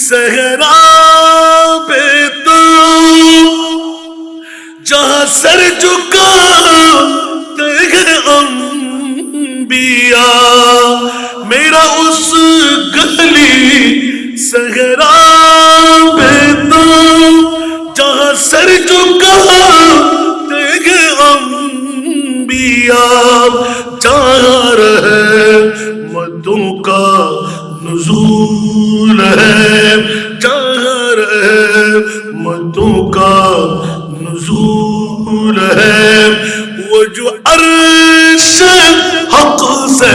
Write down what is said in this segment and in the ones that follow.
सहरा पे तो जहां सर झुकाते हैं अंबिया, मेरा उस गली सहरा पे तो जहां सर झुकाते हैं अंबिया, जहां रहमतों का नुज़ूल है, जहां रहमतों का नुज़ूल है, वो जो अर्श हक़ से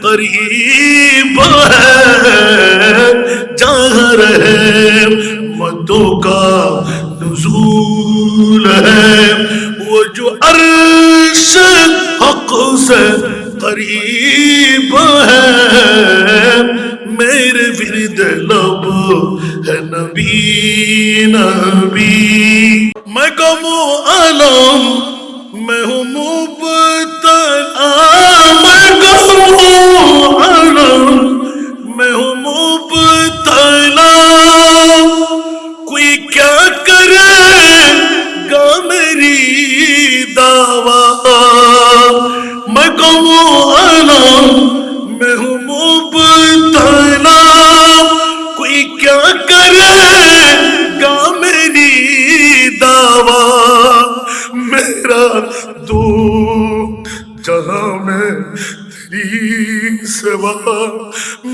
करीब है, जहां रहमतों का नुज़ूल है, वो जो अर्श हक़ से करीब है, मेरे विरद लब है नबी नबी। मैं गमो आलम मैं हूँ मुब्तला, मैं गमो आलम मैं हूँ मुब्तला, कोई क्या करेगा मेरी दावा, मैं गमो आलम मैं हूँ मुब्तला, कोई क्या करेगा मेरी दावा, मेरा दो जहां में तेरी सिवा,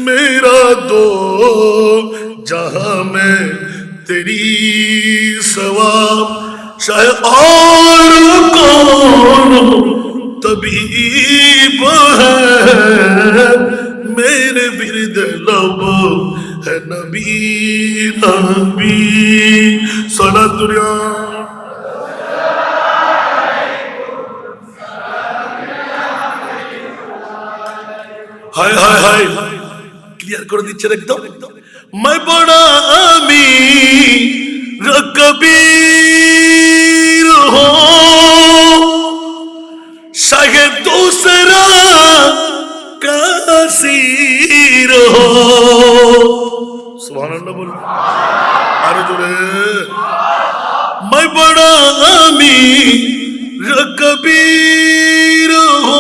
मेरा दो जहां में तेरी सिवा, चाहे और कौन तबीब है, मेरे विरद लब है नबी नबी। सलात दुनिया हाय हाय हाय क्लियर कर दीजिए एकदम। मैं बड़ा अमीर कबीर हो, शायद दूसरा कासीर हो, सुभान अल्लाह बोलो अरे जोरे। मैं बड़ा अमीर कबीर हो,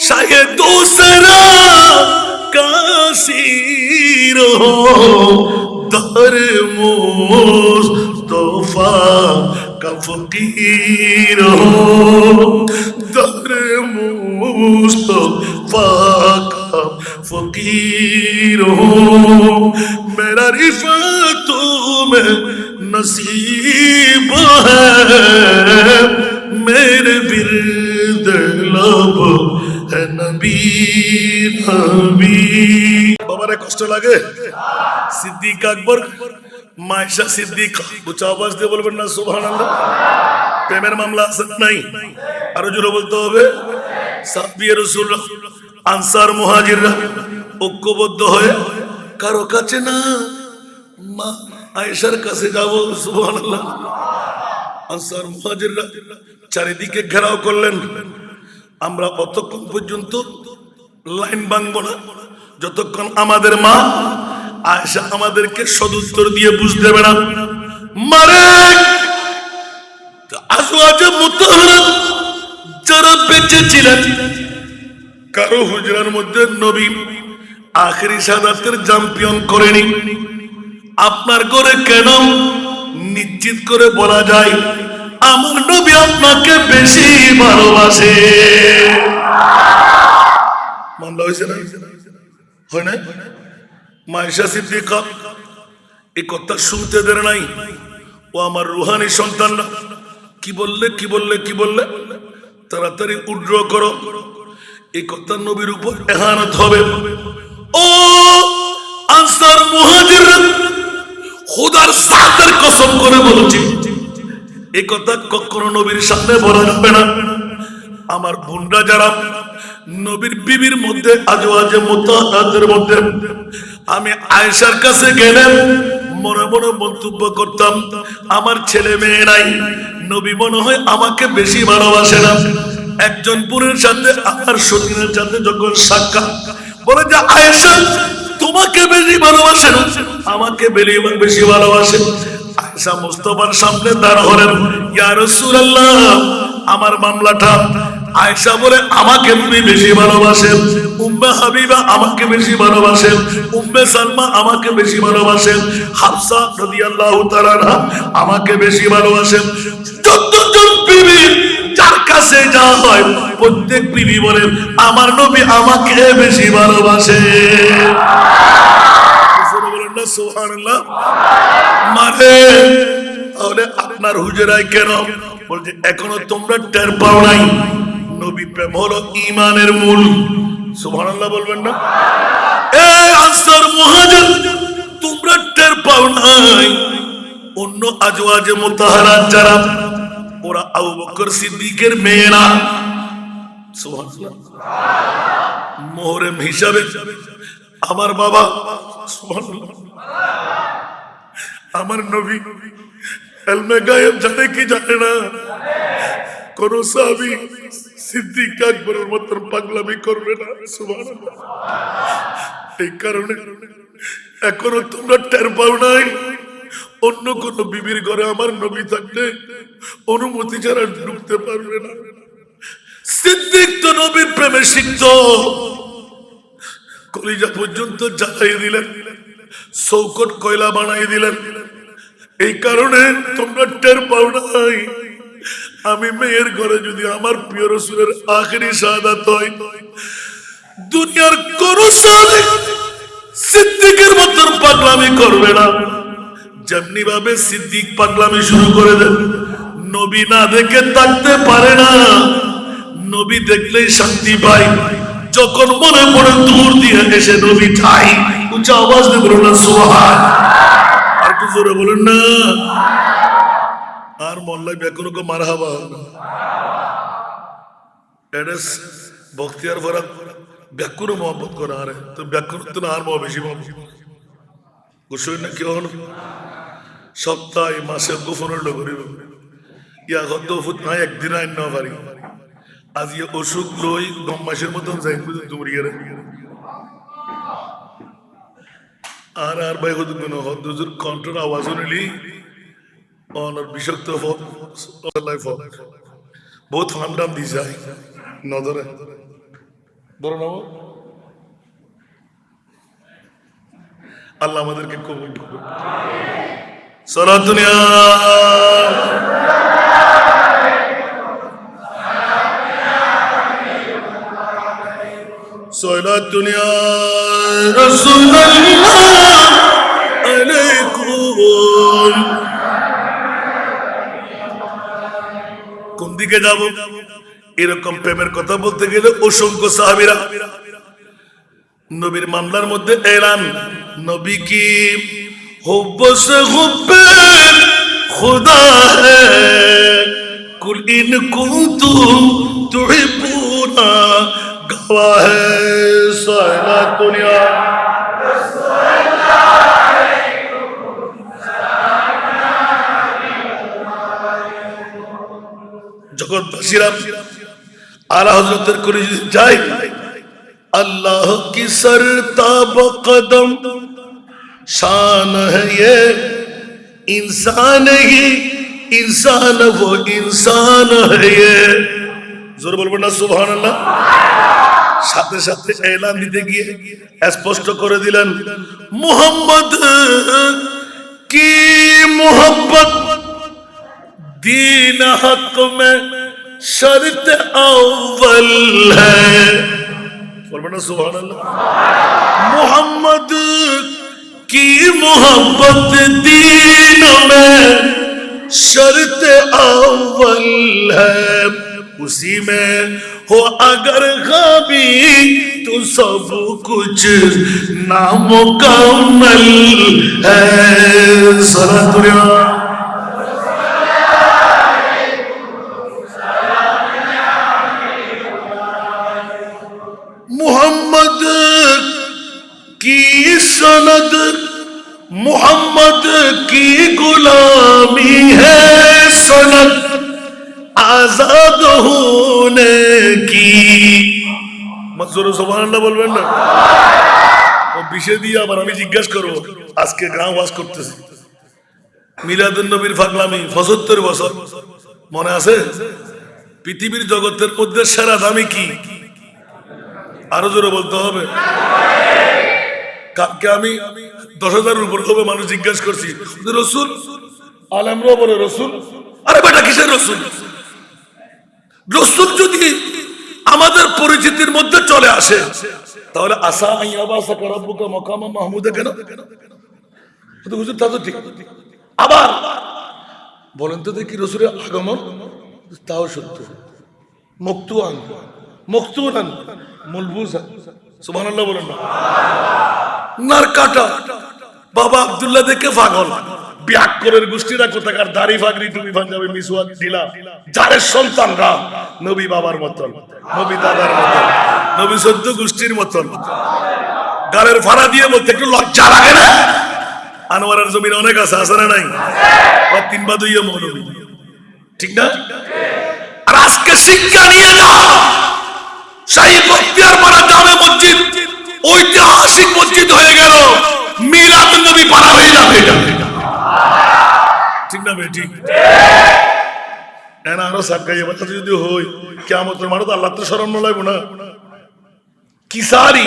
शायद दूसरा कासीर हो, दर मुस्तफा का फकीर हो, दर मुस्तफा का फकीर हो, मेरा रिफ़ातों में नसीब है, मेरे विरद लब है नबी नबी। বাবারে কষ্ট লাগে? সিদ্দিক আকবর মায়েশা সিদ্দিকা, উচ্চ আওয়াজ দিয়ে বলবেন না সুবহানাল্লাহ। প্রেমের মামলা আছে নাই? আরো জোরে বলতে হবে। সাহাবীয়ে রাসূলুল্লাহ আনসার মুহাজিররা ঐক্যবদ্ধ হয়ে কারো কাছে না মা আয়েশার কাছে যাব, সুবহানাল্লাহ। আনসার মুহাজিররা চারিদিকে ঘেরাও করলেন, আমরা অতক্ষণ পর্যন্ত লাইন ভাঙবো না যতক্ষণ আমাদের মা আয়েশা আমাদেরকে সদুত্তর দিয়ে বুঝ দেবে না। মারে আজওয়াজে মুতাহহারা যারা বেঁচে ছিলেন, কারো হুজরার মধ্যে নবী আখেরি সাদাতের চ্যাম্পিয়ন করেনি। আপনার ঘরে কেন নিশ্চিত করে বলা যায় আমার নবী আপনাকে বেশি ভালোবাসে? মামলা হয়েছে না? হয় না? মায়েশা সিদ্দিকা এই কথা শুনতে দেয় নাই। ও আমার রুহানি সন্তানরা কি বললে কি বললে কি বললে, তাড়াতাড়ি উড্র করো, এই কথা নবীর উপর ইহানত হবে। ও আনসার মুহাজিররা, খোদার জাতের কসম করে বলছি এই কথা কখনো নবীর সামনে বলা যাবে না। আমার বোনরা যারা নবীর বিবির মধ্যে আজওয়াজে মুতাহহারাদের মধ্যে আমি আয়েশার কাছে গেলাম, মনে মনে মন্তব্য করতাম আমার ছেলে মেয়ে নাই, নবী মনে হয় আমাকে বেশি ভালোবাসে না। একজন বোনের সাথে আমার সতীনের সাথে যখন সাক্ষাৎ, বলে যে আয়েশা তোমার আমাকে বেশি ভালোবাসেন, আমাকে বেশি ভালোবাসেন। আয়েশা মুস্তাফার সামনে দাঁড় হলেন, ইয়া রাসূলুল্লাহ আমার মামলাটা। আয়েশা বলে আমাকে তুমি বেশি ভালোবাসেন, উম্মে হাবিবা আমাকে বেশি ভালোবাসেন, উম্মে সালমা আমাকে বেশি ভালোবাসেন, হাফসা রাদিয়াল্লাহু তাআলা আনহা আমাকে বেশি ভালোবাসেন। যতজন বিবি যার কাছে যাওয়া হয় প্রত্যেক বিবি বলেন আমার নবী আমাকে বেশি ভালোবাসে। বলেন না সুবহানাল্লাহ। মানে তাহলে আপনার হুজুরাই কেন বলছে এখনো তোমরা টের পাও নাই নবী প্রেম হলো ঈমানের মূল। সুবহানাল্লাহ বলবেন না? এই আনসার মুহাজির তোমরা টের পাও নাই অন্য আজওয়াজে মুতাহারাত যারা ওরা আবু বকর সিদ্দিকের মেয়েরা। সুবহানাল্লাহ। মুহররম হিসাবে আমার বাবা সুবহানাল্লাহ আমার নবী ইলমে গায়েব জানে কি জানে না? কোন সাহাবী সিদ্দিক আকবরের মত পাগলামি করবে না। সুবহানাল্লাহ। এই কারণে এখনো তোমরা টের পাও নাই অন্য কোন বিবির ঘরে আমার নবী থাকলে অনুমতি ছাড়া ঢুকতে পারবে না। সিদ্দিক তো নবীর প্রেমে সিক্ত, কলিজা পর্যন্ত জ্বালাই দিলেন, চৌকট কয়লা বানাই দিলেন। এই কারণে তোমরা টের পাও নাই আমি মেয়ের ঘরে যদি আমার প্রিয় রাসূলের আখেরি শাহাদাত হয় দুনিয়ার কোন সাহাবী সিদ্দিকের মতো পাগলামি করবে না। যেমনি ভাবে সিদ্দিক পাগলামি শুরু করে দেন, নবী না দেখে থাকতে পারে না, নবী দেখলেই শান্তি পায়। যখন মনে পড়ে দূর দিয়ে এসে নবী ঠাই উচ্চ আওয়াজ দিয়ে বলুন না সুবহান। আর একটু জোরে বলুন না। আর মোল্লাই বেকুনক মারহাবা। এডেস বখতিয়ার ফরাত বেকুন মোহাম্মত করা আরে তো বেকুন তো আর মহ বেশি গোসই না কি হল সপ্তাহে মাসে গোপনের করিব ইয়া হদ্দ ফুট না একদিন আইন না পারি আজ ইয়ে অসুখ লই গম মাসের মতন যাই দুমরিয়ে আর আর ভাই হদ হদ্দুর কণ্ঠর আওয়াজ নিলি অনর বিষাক্ত বহুত ফান্ডাম দি যায় নজরে ধরো না আল্লাহ আমাদেরকে কবুল করুন। সালাত দুনিয়া সালাত দুনিয়া রাসূলুল্লাহ আলাইকুম। কোন দিকে যাব? এরকম প্রেমের কথা বলতে গেলে অসংখ্য সাহাবীরা নবীর মামলার মধ্যে এলান নবী কি হুব্ব সে হুব্বে খুদা হ্যায় কুল ইন কুনতুম তুহিব্বুনা গওয়া হ্যায় সালাত দুনিয়া জগৎবাসীরা আলা হযরতের করে যাই अल्लाह की सरताब कदम शान है ये इंसान ही इंसान वो इंसान है ये जोर बोलबो ना सुभान अल्लाह। সাথে সাথে এলান দিতে গিয়ে স্পষ্ট করে দিলেন মুহাম্মদ কি মোহব্বত दीन हक में शर्त अव्वल है बोलना सुभान अल्लाह। मोहम्मद की मोहब्बत दीन में शर्त अव्वल है उसी में हो अगर खाबी तो सब कुछ नामुकम्मल है। सलात मोहम्मद की सनद मोहम्मद की गुलामी है सनद आजाद होने की। मजदूर सुभान अल्लाह बोलবেন না ও বিষয় দিয়ে আবার আমি জিজ্ঞাসা করবো। আজকে গ্রাম ওয়াজ করতেছি, মিলাদুন নবীর পাগলামি ৭৫ বছর মনে আছে? পৃথিবীর জগতের মধ্যে সেরা দামি কি? আরো জোরে বলতে হবে। কালকে আমি ১০,০০০ উপর হবে মানুষ জিজ্ঞাসা করছি, রসুল আলেমরা বলে রসুল, আরে বেটা কিসের রসুল? রসুল যদি আমাদের পরিচিতির মধ্যে চলে আসে তাহলে আসা আইয়াবাসা রাব্বুকা মাকামা মাহমুদা কেন? হুজুর তা তো ঠিক। আবার বলেন তো দেখি রসুলের আগমন তাও সত্য, মকতুয়ান মকতুয়ান মুলবুসা, সুবহানাল্লাহ বলেন না। নারকাটা বাবা আব্দুল্লাহ দেখে পাগল, ব্যাকরের গোষ্ঠীরা কোথাকার দাড়ি ফাগরি টুপি পাঞ্জাবি মিসওয়াক ঢিলা, যারের সন্তানরা নবী বাবার মতন, নবী দাদার মতন, নবী ১৪ গোষ্ঠীর মতন, গালের ফাড়া দিয়ে বলতে একটু লজ্জা লাগে না? আনোয়ারের জমিন অনেক আছে, আছে না নাই? আর ৩ বা ২ মৌলবী, ঠিক না? আর আজকে শিক্ষা নিয়ে যাও, শাহী বখতিয়ারপাড়া জামে মসজিদ ঐতিহাসিক মসজিদ হয়ে গেল, মিলাদুন নবী পাড়া হয়ে যাবে, ঠিক না? ঠিক না? আরো সাবগাই বাচ্চা যদি হই কিয়ামতের মাঠে আল্লাহ তো শরম লাগবে না? কিসারি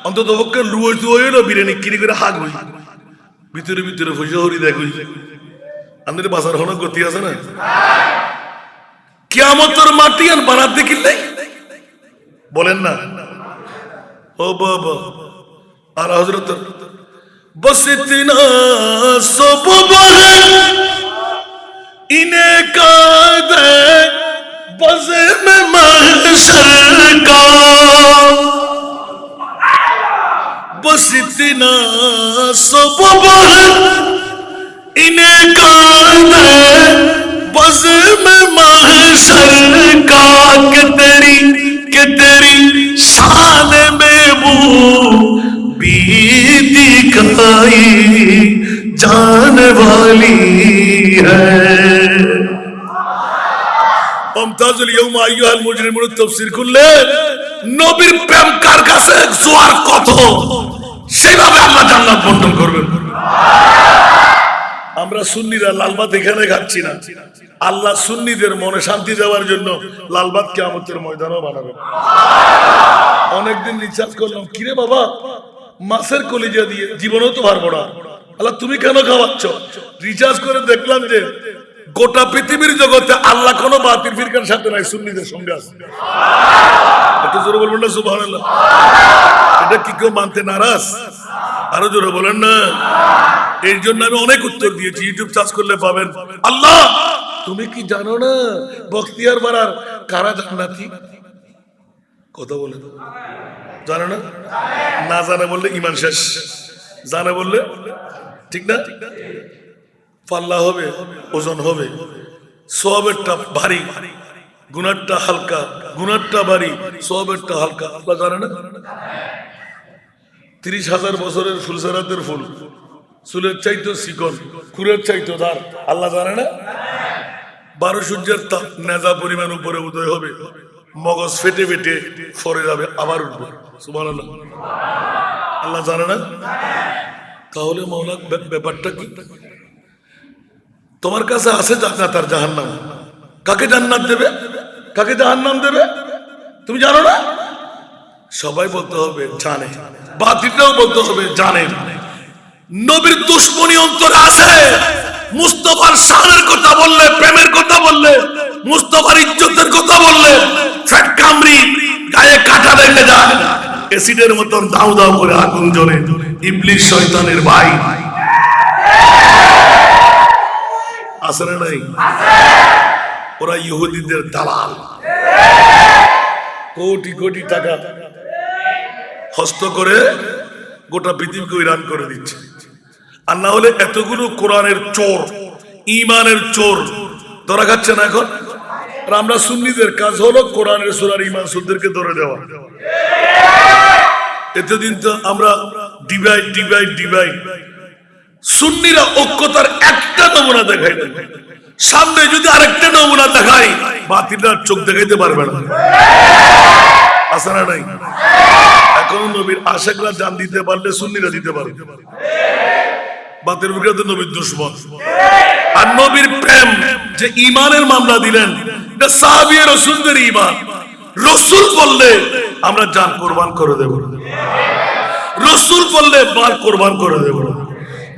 অন্তত পক্ষে লুয়ে টুয়ে না বিরিয়ানি কিনে করে হাগ হই, ভিতরে ভিতরে পয়সা হরি দেখ, আমাদের বাজার হন গতি আছে না? কিয়ামতের মাটি আর বানাত দেখিলে বলেন না ও বাবা। আর হযরত বস ইতনা সবব है इन्हें काद बज़ में महशर का, बस इतना सबब है इन्हें काद बज़ में महशर का, के तेरी शान में वो भी दिखाई जाने वाली है। মুমতাজুল ইয়াউমা আইয়ুহাল মুজরিমুন তাফসীর করলে নবীর প্রেম কার কাছে জোয়ার কত, সেভাবে আল্লাহ জান্নাত বন্টন করবেন। আমরা সুন্নিরা লালবাত এখানে খাচ্ছি না, আল্লাহ সুন্নিদের মনে শান্তি দেওয়ার জন্য লালবাত কিয়ামতের ময়দানও বানাবেন। অনেকদিন রিচার্জ করলাম, কিরে বাবা মাছের কলিজা দিয়ে জীবনও তো পারবো না, আল্লাহ তুমি কেন খাওয়াচ্ছ? রিচার্জ করে দেখলাম যে গোটা পৃথিবীর জগতে আল্লাহ কোন বাতিল ফিরকার সাথে নাই, সুন্নিদের সঙ্গে আছে। একটু জোরে বলবেন না সুবহানাল্লাহ? এটা কি কেউ মানতে নারাজ? আরো জোরে বলেন না। এর জন্য আমি অনেক উত্তর দিয়েছি, ইউটিউব সার্চ করলে পাবেন। আল্লাহ তুমি কি জানো না বখতিয়ারপাড়ার কারা জান্নাতি? কথা বলে জানো না? না জানে বললে ঈমান শেষ, জানে বললে ঠিক না? পাল্লা হবে, ওজন হবে, সওয়াবেরটা ভারী, গুনাহটা হালকা, গুনাহটা ভারী, সওয়াবেরটা হালকা। আল্লাহ জানে না? ৩০,০০০ বছরের ফুলসেরাতের ফুল চুলের চাইতো চিকন, খুরের চাইতো ধার, আল্লাহ জানে না? ১২ সূর্যের তাপ নেজা পরিমাণ উপরে উদয় হবে, মগজ ফেটে ফেটে ফরে যাবে, আবার উঠবে। সুবহানাল্লাহ। আল্লাহ জানে না? তাহলে মাওলা ব্যাপারটা কি? তোমার কাছে আছে জান্নাত আর জাহান্নাম, কাকে জান্নাত দেবে কাকে জাহান্নাম দেবে তুমি জানো না? সবাই বলতে হবে জানে, বাতিলটাও বলতে হবে জানে। নবীর দুশমনী অন্তরে আছে, মুস্তাফার শানের কথা বললে, প্রেমের কথা বললে, মুস্তাফার ইজ্জতের কথা বললে ফ্যাট কামড়ি গায়ে কাটা লেগে যায়, অ্যাসিডের মতন দাউ দাউ করে আগুন জ্বলে। ইবলিস শয়তানের ভাই আছে না নাই? ওরা ইহুদিদের দালাল, কোটি কোটি টাকা হস্ত করে গোটা পৃথিবীকে ইরান করে দিচ্ছে। আর না হলে এতগুলো কোরআনের চোর, ইমানের চোর ধরা খাচ্ছে না এখন। আর আমরা সুন্নিদের কাজ হলো কোরআনের সূরার ইমান সুরদেরকে ধরে দেওয়া। এতদিন তো আমরা ডিভাইড। সুন্নিরা ঐক্যতার একটা নমুনা দেখাই না, সামনে যদি আরেকটা নমুনা দেখাই বাতিলরা চোখ দেখাইতে পারবে না। আছে না নাই? এখন নবীর আশেকরা জান দিতে পারলে সুন্নিরা দিতে পারে। বাতের বুকে তো নবীর দুশমন। আর নবীর প্রেম যে ঈমানের মামলা দিলেন, এটা সাহাবী রাসূলদের ঈমান। রাসূল বললে আমরা জান কুরবান করে দেব, রাসূল বললে মাল কুরবান করে দেব,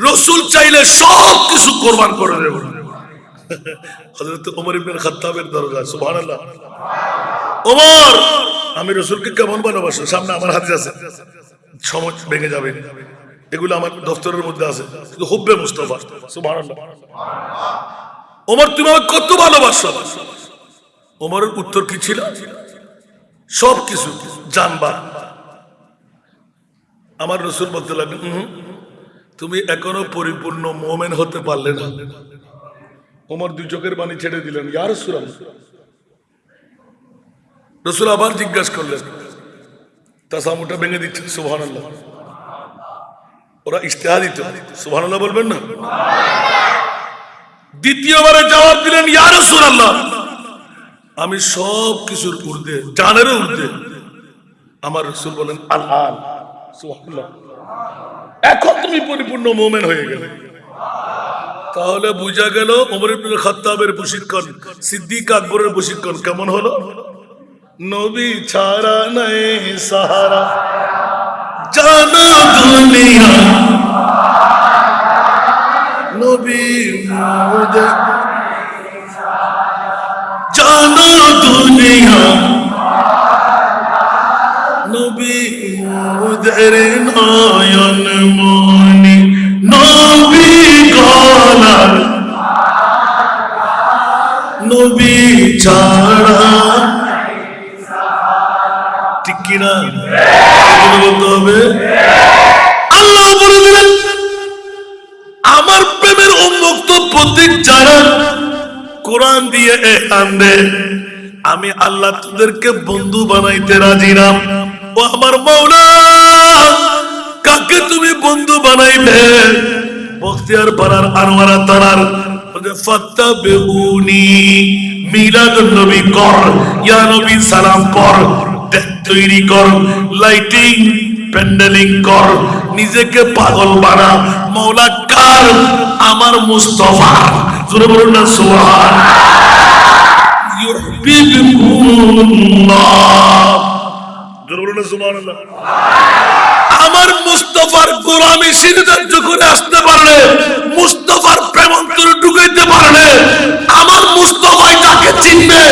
রাসূল চাইলে সব কিছু কুরবান করে দেব। হযরত ওমর ইবনে খাত্তাবের দরজা, সুবহানাল্লাহ। ওমর, আমি রাসূলকে কেমন ভালোবাসি, সামনে আমার হাদিস আছে, সময় ভেঙে যাবে, এগুলো আমার দফতরের মধ্যে আছে, হুব্বে মুস্তাফা, সুবহানাল্লাহ। ওমর, তুমি আমাকে কত ভালোবাসো? ওমরের উত্তর কি ছিল? সব কিছু জানবা। আমার রাসূল বলতে লাগলেন, তুমি এখনো পরিপূর্ণ মুমিন হতে পারলে না। ওমর দুই চোখের পানি ছেড়ে দিলেন, ইয়া রাসূলুল্লাহ। রাসূল আবার জিজ্ঞাসা করলেন, তাসামুটা ভেঙে দিচ্ছেন, সুবহানাল্লাহ। ওরা ইজতিহাদিত, সুবহানাল্লাহ বলবেন না? দ্বিতীয়বারে জবাব দিলেন, ইয়া রাসূলুল্লাহ, আমি সব কিছুর ঊর্ধ্বে, জানেরও ঊর্ধ্বে। আমার রাসূল বলেন, আল-আন, সুবহানাল্লাহ, এখন তুমি পরিপূর্ণ মুমিন হয়ে গেলে। তাহলে বুঝা গেল ওমর ইবনে খাত্তাবের প্রশিক্ষণ, সিদ্দিক আকবরের প্রশিক্ষণ কেমন হলো? নবী ছাড়া নাই সাহারা, জানা দুনিয়া, নবী মুদে জানা দুনিয়া, নবী মুদের নয়ন মনি, নবী গলার, নবী ছাড়া, ঠিক কিনা? বলতে হবে। আল্লাহ বলে দিলেন, আমার প্রেমের উন্মুক্ত প্রতীক যারা কোরআন দিয়ে এলান দেয়, আমি আল্লাহ তোদেরকে বন্ধু বানাইতে রাজি না। ও আমার মাওলা, কাকে তুমি বন্ধু বানাইবে? বখতিয়ার পাড়ার আনোয়ারা তারার ফাত্তাবিউনি, মিলাদুন নবী কর, ইয়া নবী সালাম পর, তৈরি কর, লাইটিং প্যান্ডেলিং কর, নিজেকে পাগল বানা। মাওলা কার? আমার মুস্তাফা। জোরে বলুন না সুবহান। ইউহিব্বুকুমুল্লাহ, জোরে বলুন না সুবহানাল্লাহ। আমার মুস্তাফার গোলামি সিদ্ধান্ত করে আসতে পারলে, মুস্তাফার প্রেম অন্তরে ঢুকাইতে পারলে, আমার মুস্তাফা তাকে চিনবে,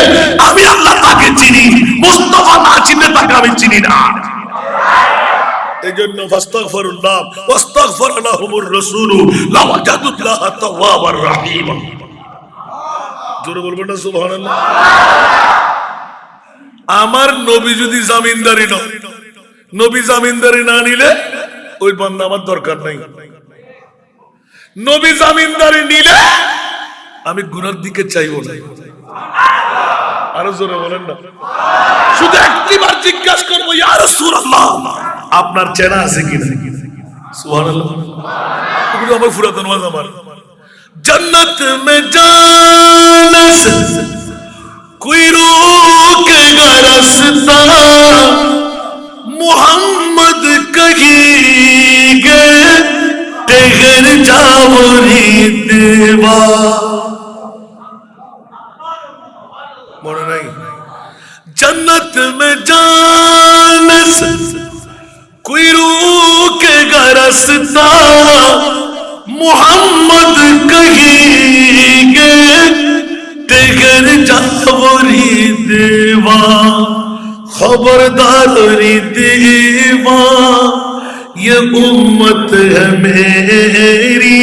আমি আল্লাহ তাকে চিনি। মুস্তাফা না চিনলে তাকে আমি চিনি না। এজন্য ফাস্তাগফিরুল্লাহ ওয়াস্তাগফার লাহুমুর রাসূল লাওয়াজাদুল্লাহ তাওয়াবার রহিম। জোরে বলবেন না সুবহানাল্লাহ। আমার নবী যদি জামিনদারি নয়, নবী জামিনদারি না নিলে ওই বান্দা আমার দরকার নাই। নবী জামিনদারি নিলে আমি গুনার দিকে চাইবো না। আরো জোরে বলেন না। শুধু একবার জিজ্ঞাসা করবো, ইয়া রাসূলুল্লাহ, আপনার চেনা আছে কিনা? সুবহানাল্লাহ। এগুলো আমার ফুরাতন ওয়াজ। আমার जन्नत में जाने से कोई रोकेगा रास्ता, मोहम्मद कहेंगे ठहर जाओ रे देवा। बोलो नहीं। जन्नत में जाने से कोई रोकेगा रास्ता, मोहम्मद कहेंगे ठहर जाओ रे देवा। खबरदार रे देवा, ये उम्मत है मेरी।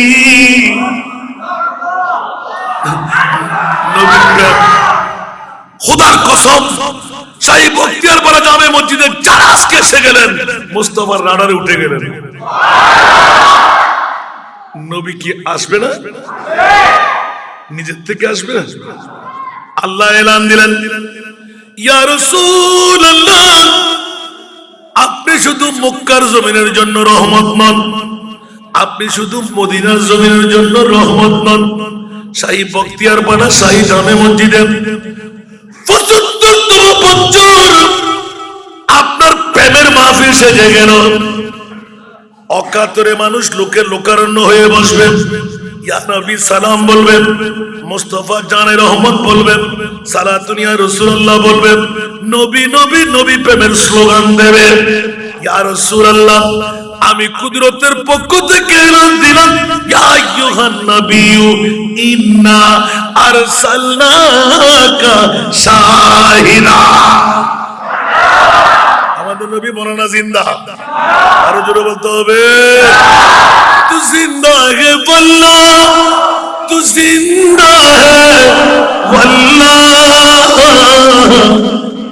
खुदा कसम, শাহী বখতিয়ার পাড়া জামে মসজিদে যারা আজকে এসে গেলেন, মুস্তাফার রাডারে উঠে গেলেন। নবী কি আসবে না? নিজের থেকে আসবে না? আল্লাহ এলান দিলেন, ইয়া রাসূলুল্লাহ, আপনি শুধু মক্কার জমিনের জন্য রহমত নন, আপনি শুধু মদিনার জমিনের জন্য রহমত নন। শাহী বখতিয়ার পাড়া শাহী জামে মসজিদে ৭৫তম বছর প্রেমের মাহফিল সেজে গেল। অকাতরে মানুষ লোকের লোকারণ্য হয়ে বসবে, ইয়া নবী সালাম বলবেন, মুস্তাফা জানে রহমত বলবেন, সালাতুন ইয়া রাসূলুল্লাহ বলবেন, নবী নবী নবী প্রেমের স্লোগান দেবে। ইয়া রাসূলুল্লাহ, আমি কুদরতের পক্ষ থেকে এলান দিলাম, ইয়া আইয়ুহান নবিয়্যু ইন্না আরসালনাকা শাহিদা। আমাদের নবী মৌলানা জিন্দা, আরো জোরে বলতে হবে, তু জিন্দা হে বল্লাহ, তু জিন্দা হে ওয়াল্লাহ,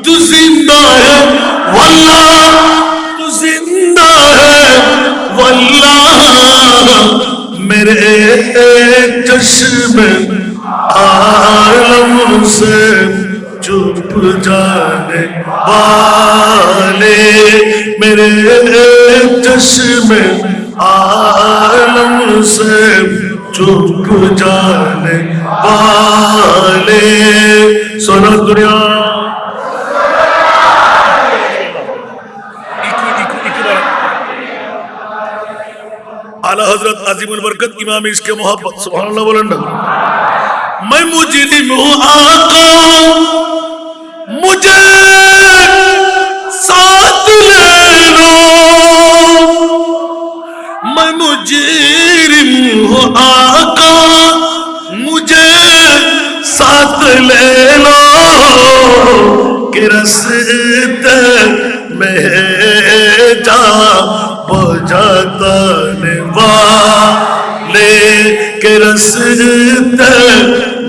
তু জিন্দা হে ওয়াল্লাহ, তু জিন্দা হে ওয়াল্লাহ, मेरे चश्मे आलम से चुप जाने वाले, मेरे चश्मे आलम से चुप जाने वाले। सोना दुनिया आला हजरत अजीमुल बरकत इमाम इसके मोहब्बत, सुभान अल्लाह बोलें ना। मैं मुजरिम हूँ आका, मुझे साथ ले लो, मैं मुजरिम हूँ आका, मुझे साथ ले लो, कि रास्ते में जा बजाने वाले, के रास्ते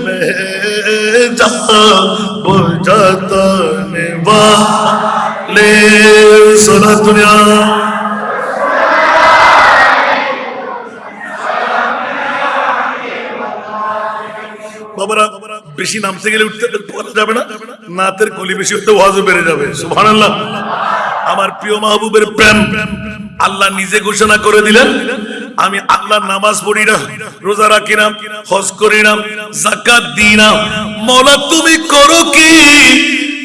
में जा बजाने वाले। सोना दुनिया বাবারা, বেশি নামতে গেলে উঠতে পারা যাবে না, নাতের কলি বেশি হতে ওয়াজও বেড়ে যাবে। সুবহানাল্লাহ। আমার প্রিয় মাহবুবের প্রেম আল্লাহ নিজে ঘোষণা করে দিলেন, আমি আল্লাহ নামাজ পড়ি না, রোজা রাখি না, হজ করি না, যাকাত দিই না, মওলা তুমি করো কি?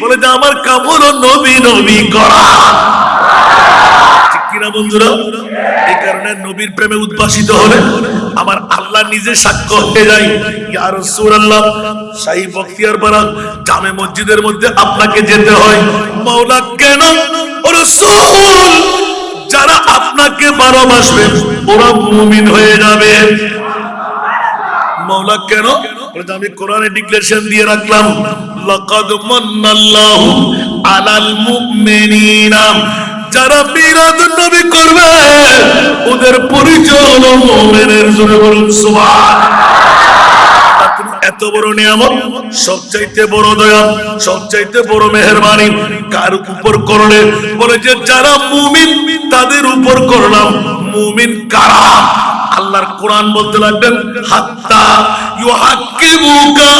বলে যে আমার কাম হলো নবী নবী করা। ঠিক কিনা বন্ধুরা? এই কারণে নবীর প্রেমে উদ্ভাসিত হলে আমার আল্লাহ নিজে সাক্ষ্য হয়ে যায়, ইয়া রাসূলুল্লাহ, শাহী বখতিয়ারপাড়া জামে মসজিদের মধ্যে আপনাকে যেতে হয়। মাওলা কেন? ও রাসূল, যারা আপনাকে ভালোবাসবে ওরা মুমিন হয়ে যাবে। মাওলা কেন? আমি কোরআনে ডিক্লারেশন দিয়ে রাখলাম, লাকাদ মান্নাল্লাহু আলাল মুমিনিনা, যারা মিলাদ নবী করবে ওদের পরিচয় হলো মুমিনের। জোরে বলুন সুবহানাল্লাহ। এত বড় নিয়ামত, সবচাইতে বড় দয়া, সবচাইতে বড় মেহেরবানি কার উপর করলে? বলে যে যারা মুমিন তাদের উপর করলাম। মুমিন কারা? আল্লাহর কোরআন বলতে লাগবেন, হাত্তা ইউহাক্কিমুকা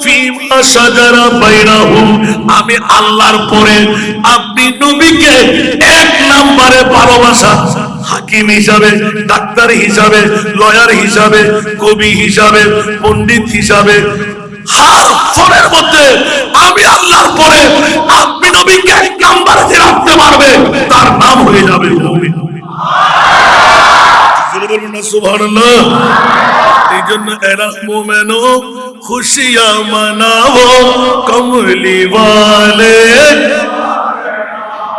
ফীমা শাজারা বাইনাহুম, আমি আল্লাহর পরে আপনি নবীকে এক নম্বরে ভালোবাসা, হাকিম হিসাবে, ডাক্তার হিসাবে, লয়ার হিসাবে, কবি হিসাবে, পণ্ডিত হিসাবে, হার ফলের মধ্যে আমি আল্লাহর পরে আপনি নবীকে এক নম্বরে যে রাখতে পারবে তার নাম হয়ে যাবে মুমিন। সুবহানাল্লাহ। এই জন্য এরা মুমিনো খুশিয়া মানাও কমলি ওয়ালে,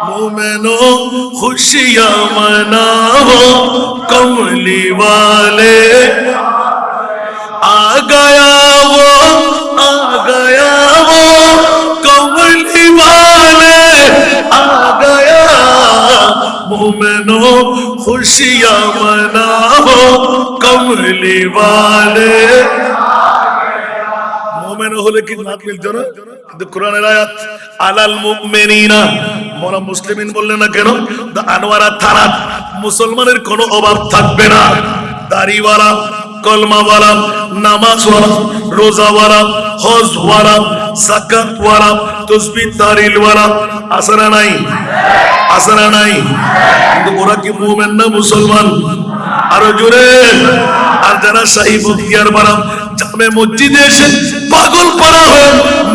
মুমিনো খুশিয়া মানাও কমলি ওয়ালে, आ गया वो कमली वाले, आ गया मोमिनो खुशियां मनाओ कमली वाले। মোমেন হলে কি নাত মিলতো না? কিন্তু কোরআনের আয়াত আলাল মুমিনিনা, মোরা মুসলিমিন বললেন না কেন? দা আনোয়ারা থারাত, মুসলমানের কোনো অভাব থাকবে না। দাড়িওয়ালা, কলমাওয়ালা, নামাজওয়ালা, রোজাওয়ালা, হজওয়ালা, যাকাতওয়ালা, তাসবিহ তাহলিলওয়ালা, আছে না নাই? আছে না নাই? কিন্তু ওরা কি মুমিন না মুসলমান? আরো জোরে। আর যারা শাহী বখতিয়ারপাড়া জামে মসজিদে এসে পাক পাগল পারা হয়ে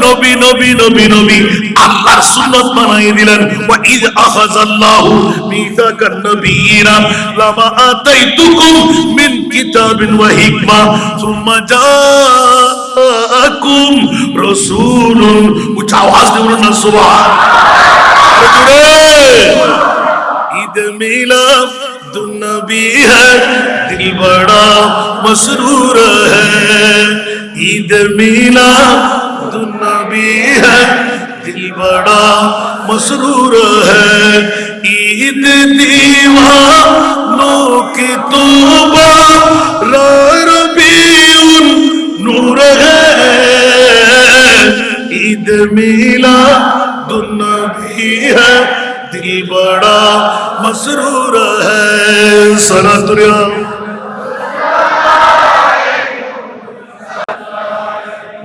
নবী নবী নবী নবী আল্লাহর সুন্নাত বানাই দিলেন। ওয়া ইয আখাযাল্লাহু মিসাকান নবিয়িনা লামা আতাইতুকুম মিন কিতাবিন ওয়া হিকমা সুম্মা জাআকুম রাসূলুন। উচ্চ আওয়াজ দিয়ে বলুন না সুবহান। ঈদ মিলাদুন্নবী है दिल बड़ा मसरूर है। ईद मिलादुन्नबी है दिल बड़ा मसरूर है। ईद दीवानों की तौबा रबीउन नूर है। ईद मिलादुन्नबी है दिल बड़ा मसरूर है। सलातुल्लाह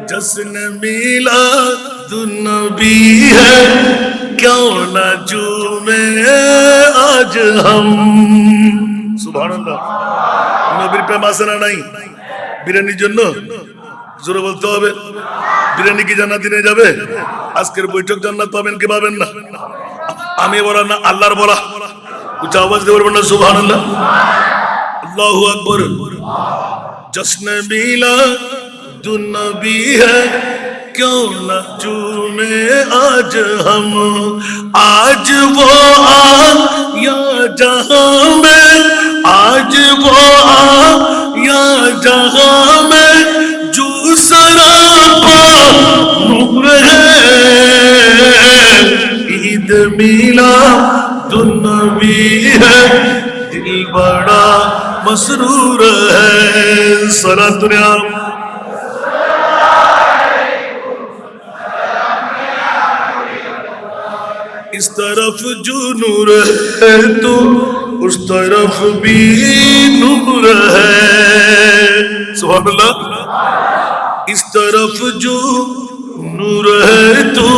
जश्न मिलादुन्नबी है क्यों न झूमे आज हम। সুবহানাল্লাহ। নবীর প্রেম আছে না নাই? বিরিয়ানির জন্য জোরে বলতে হবে। বিরিয়ানি কি জান্নাতে নিয়ে যাবে? আজকের বৈঠক জান্নাত পাবেন কি পাবেন না? আমি বলা না আল্লাহর বলা। উচ্চ আওয়াজ দিয়ে বলবেন না সুবহানাল্লাহ। আল্লাহু আকবার। जश्न मिलादुन्नबी है क्यों न झूमे आज हम। आज वो आया जहां में, आज वो आया जहां में जो सरापा नूर है। ईद मिलादुन्नबी है दिल बड़ा मसरूर है। सलातुल्लाह इस तरफ जो नूर है तो उस तरफ भी नूर है। सुभान अल्लाह। इस तरफ जो नूर है तो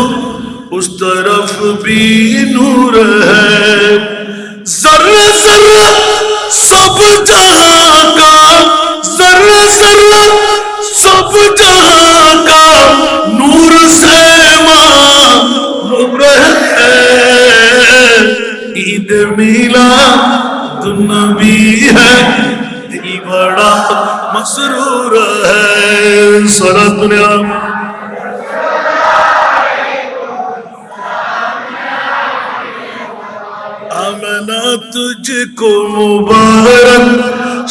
उस तरफ भी नूर है। जर्रा जर्रा सब जहां का, जर्रा जर्रा सब जहां का नूर से मालूम है। ईद मिलादुन्नबी है दिल बड़ा मसरूर है। सलातुल्लाह आमना तुझको मुबारक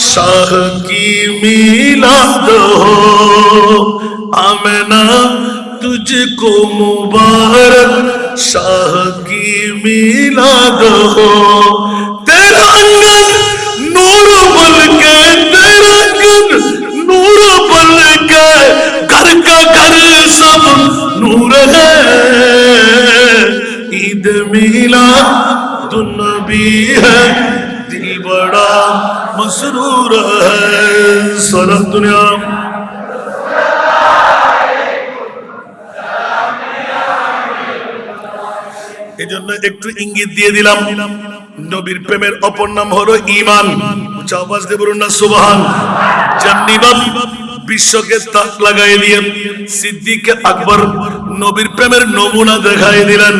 शाह की मिलाद हो। आमना तुझको मुबारक शाह की मिलाद हो। तेरा अंगन नूर बल के, तेरा अंगन नूर बल के, घर का घर सब नूर है। ईद मिलादुन्नबी है दिल बड़ा मसरूर है। सलातुल्लाह এই জন্য একটু ইঙ্গিত দিয়ে দিলাম, নবীর প্রেমের অপর নাম হলো ঈমান। উচ্চ আওয়াজ দিয়ে বলুন না সুবহান। জান্নিবাব বিশ্বকে তাক লাগাই দিয়ে সিদ্দিক আকবর নবীর প্রেমের নমুনা দেখাই দিলেন,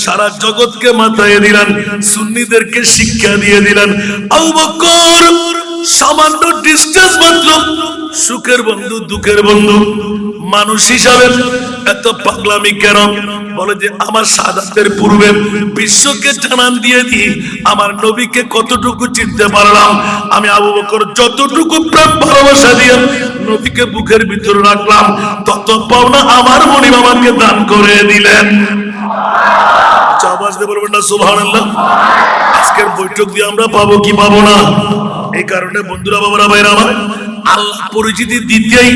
সারা জগৎকে মাথায় দিলেন, সুন্নিদেরকে শিক্ষা দিয়ে দিলেন। আবু বকর সামান্য ডিস্টেন্স মাত্র, সুখের বন্ধু দুঃখের বন্ধু, মানুষ হিসাবে এত পাগলামি কেন? বলে যে আমার শাহাদাতের পূর্বে বিশ্বকে জানান দিয়ে দিই আমার নবীকে কতটুকু চিনতে পারলাম। আমি আবু বকর যতটুকু প্রেম ভালোবাসা দিয়ে নবীকে বুকের ভিতরে রাখলাম, তত পাওনা আমার মনিব আমাকে দান করে দিলেন। আওয়াজ দিয়ে বলবেন না সুবহানাল্লাহ। আজকের বৈঠক দিয়ে আমরা পাবো কি পাবো না? এই কারণে বন্ধুরা বাবারা ভাইরা আমার, আল্লাহ পরিচিতি দিতেই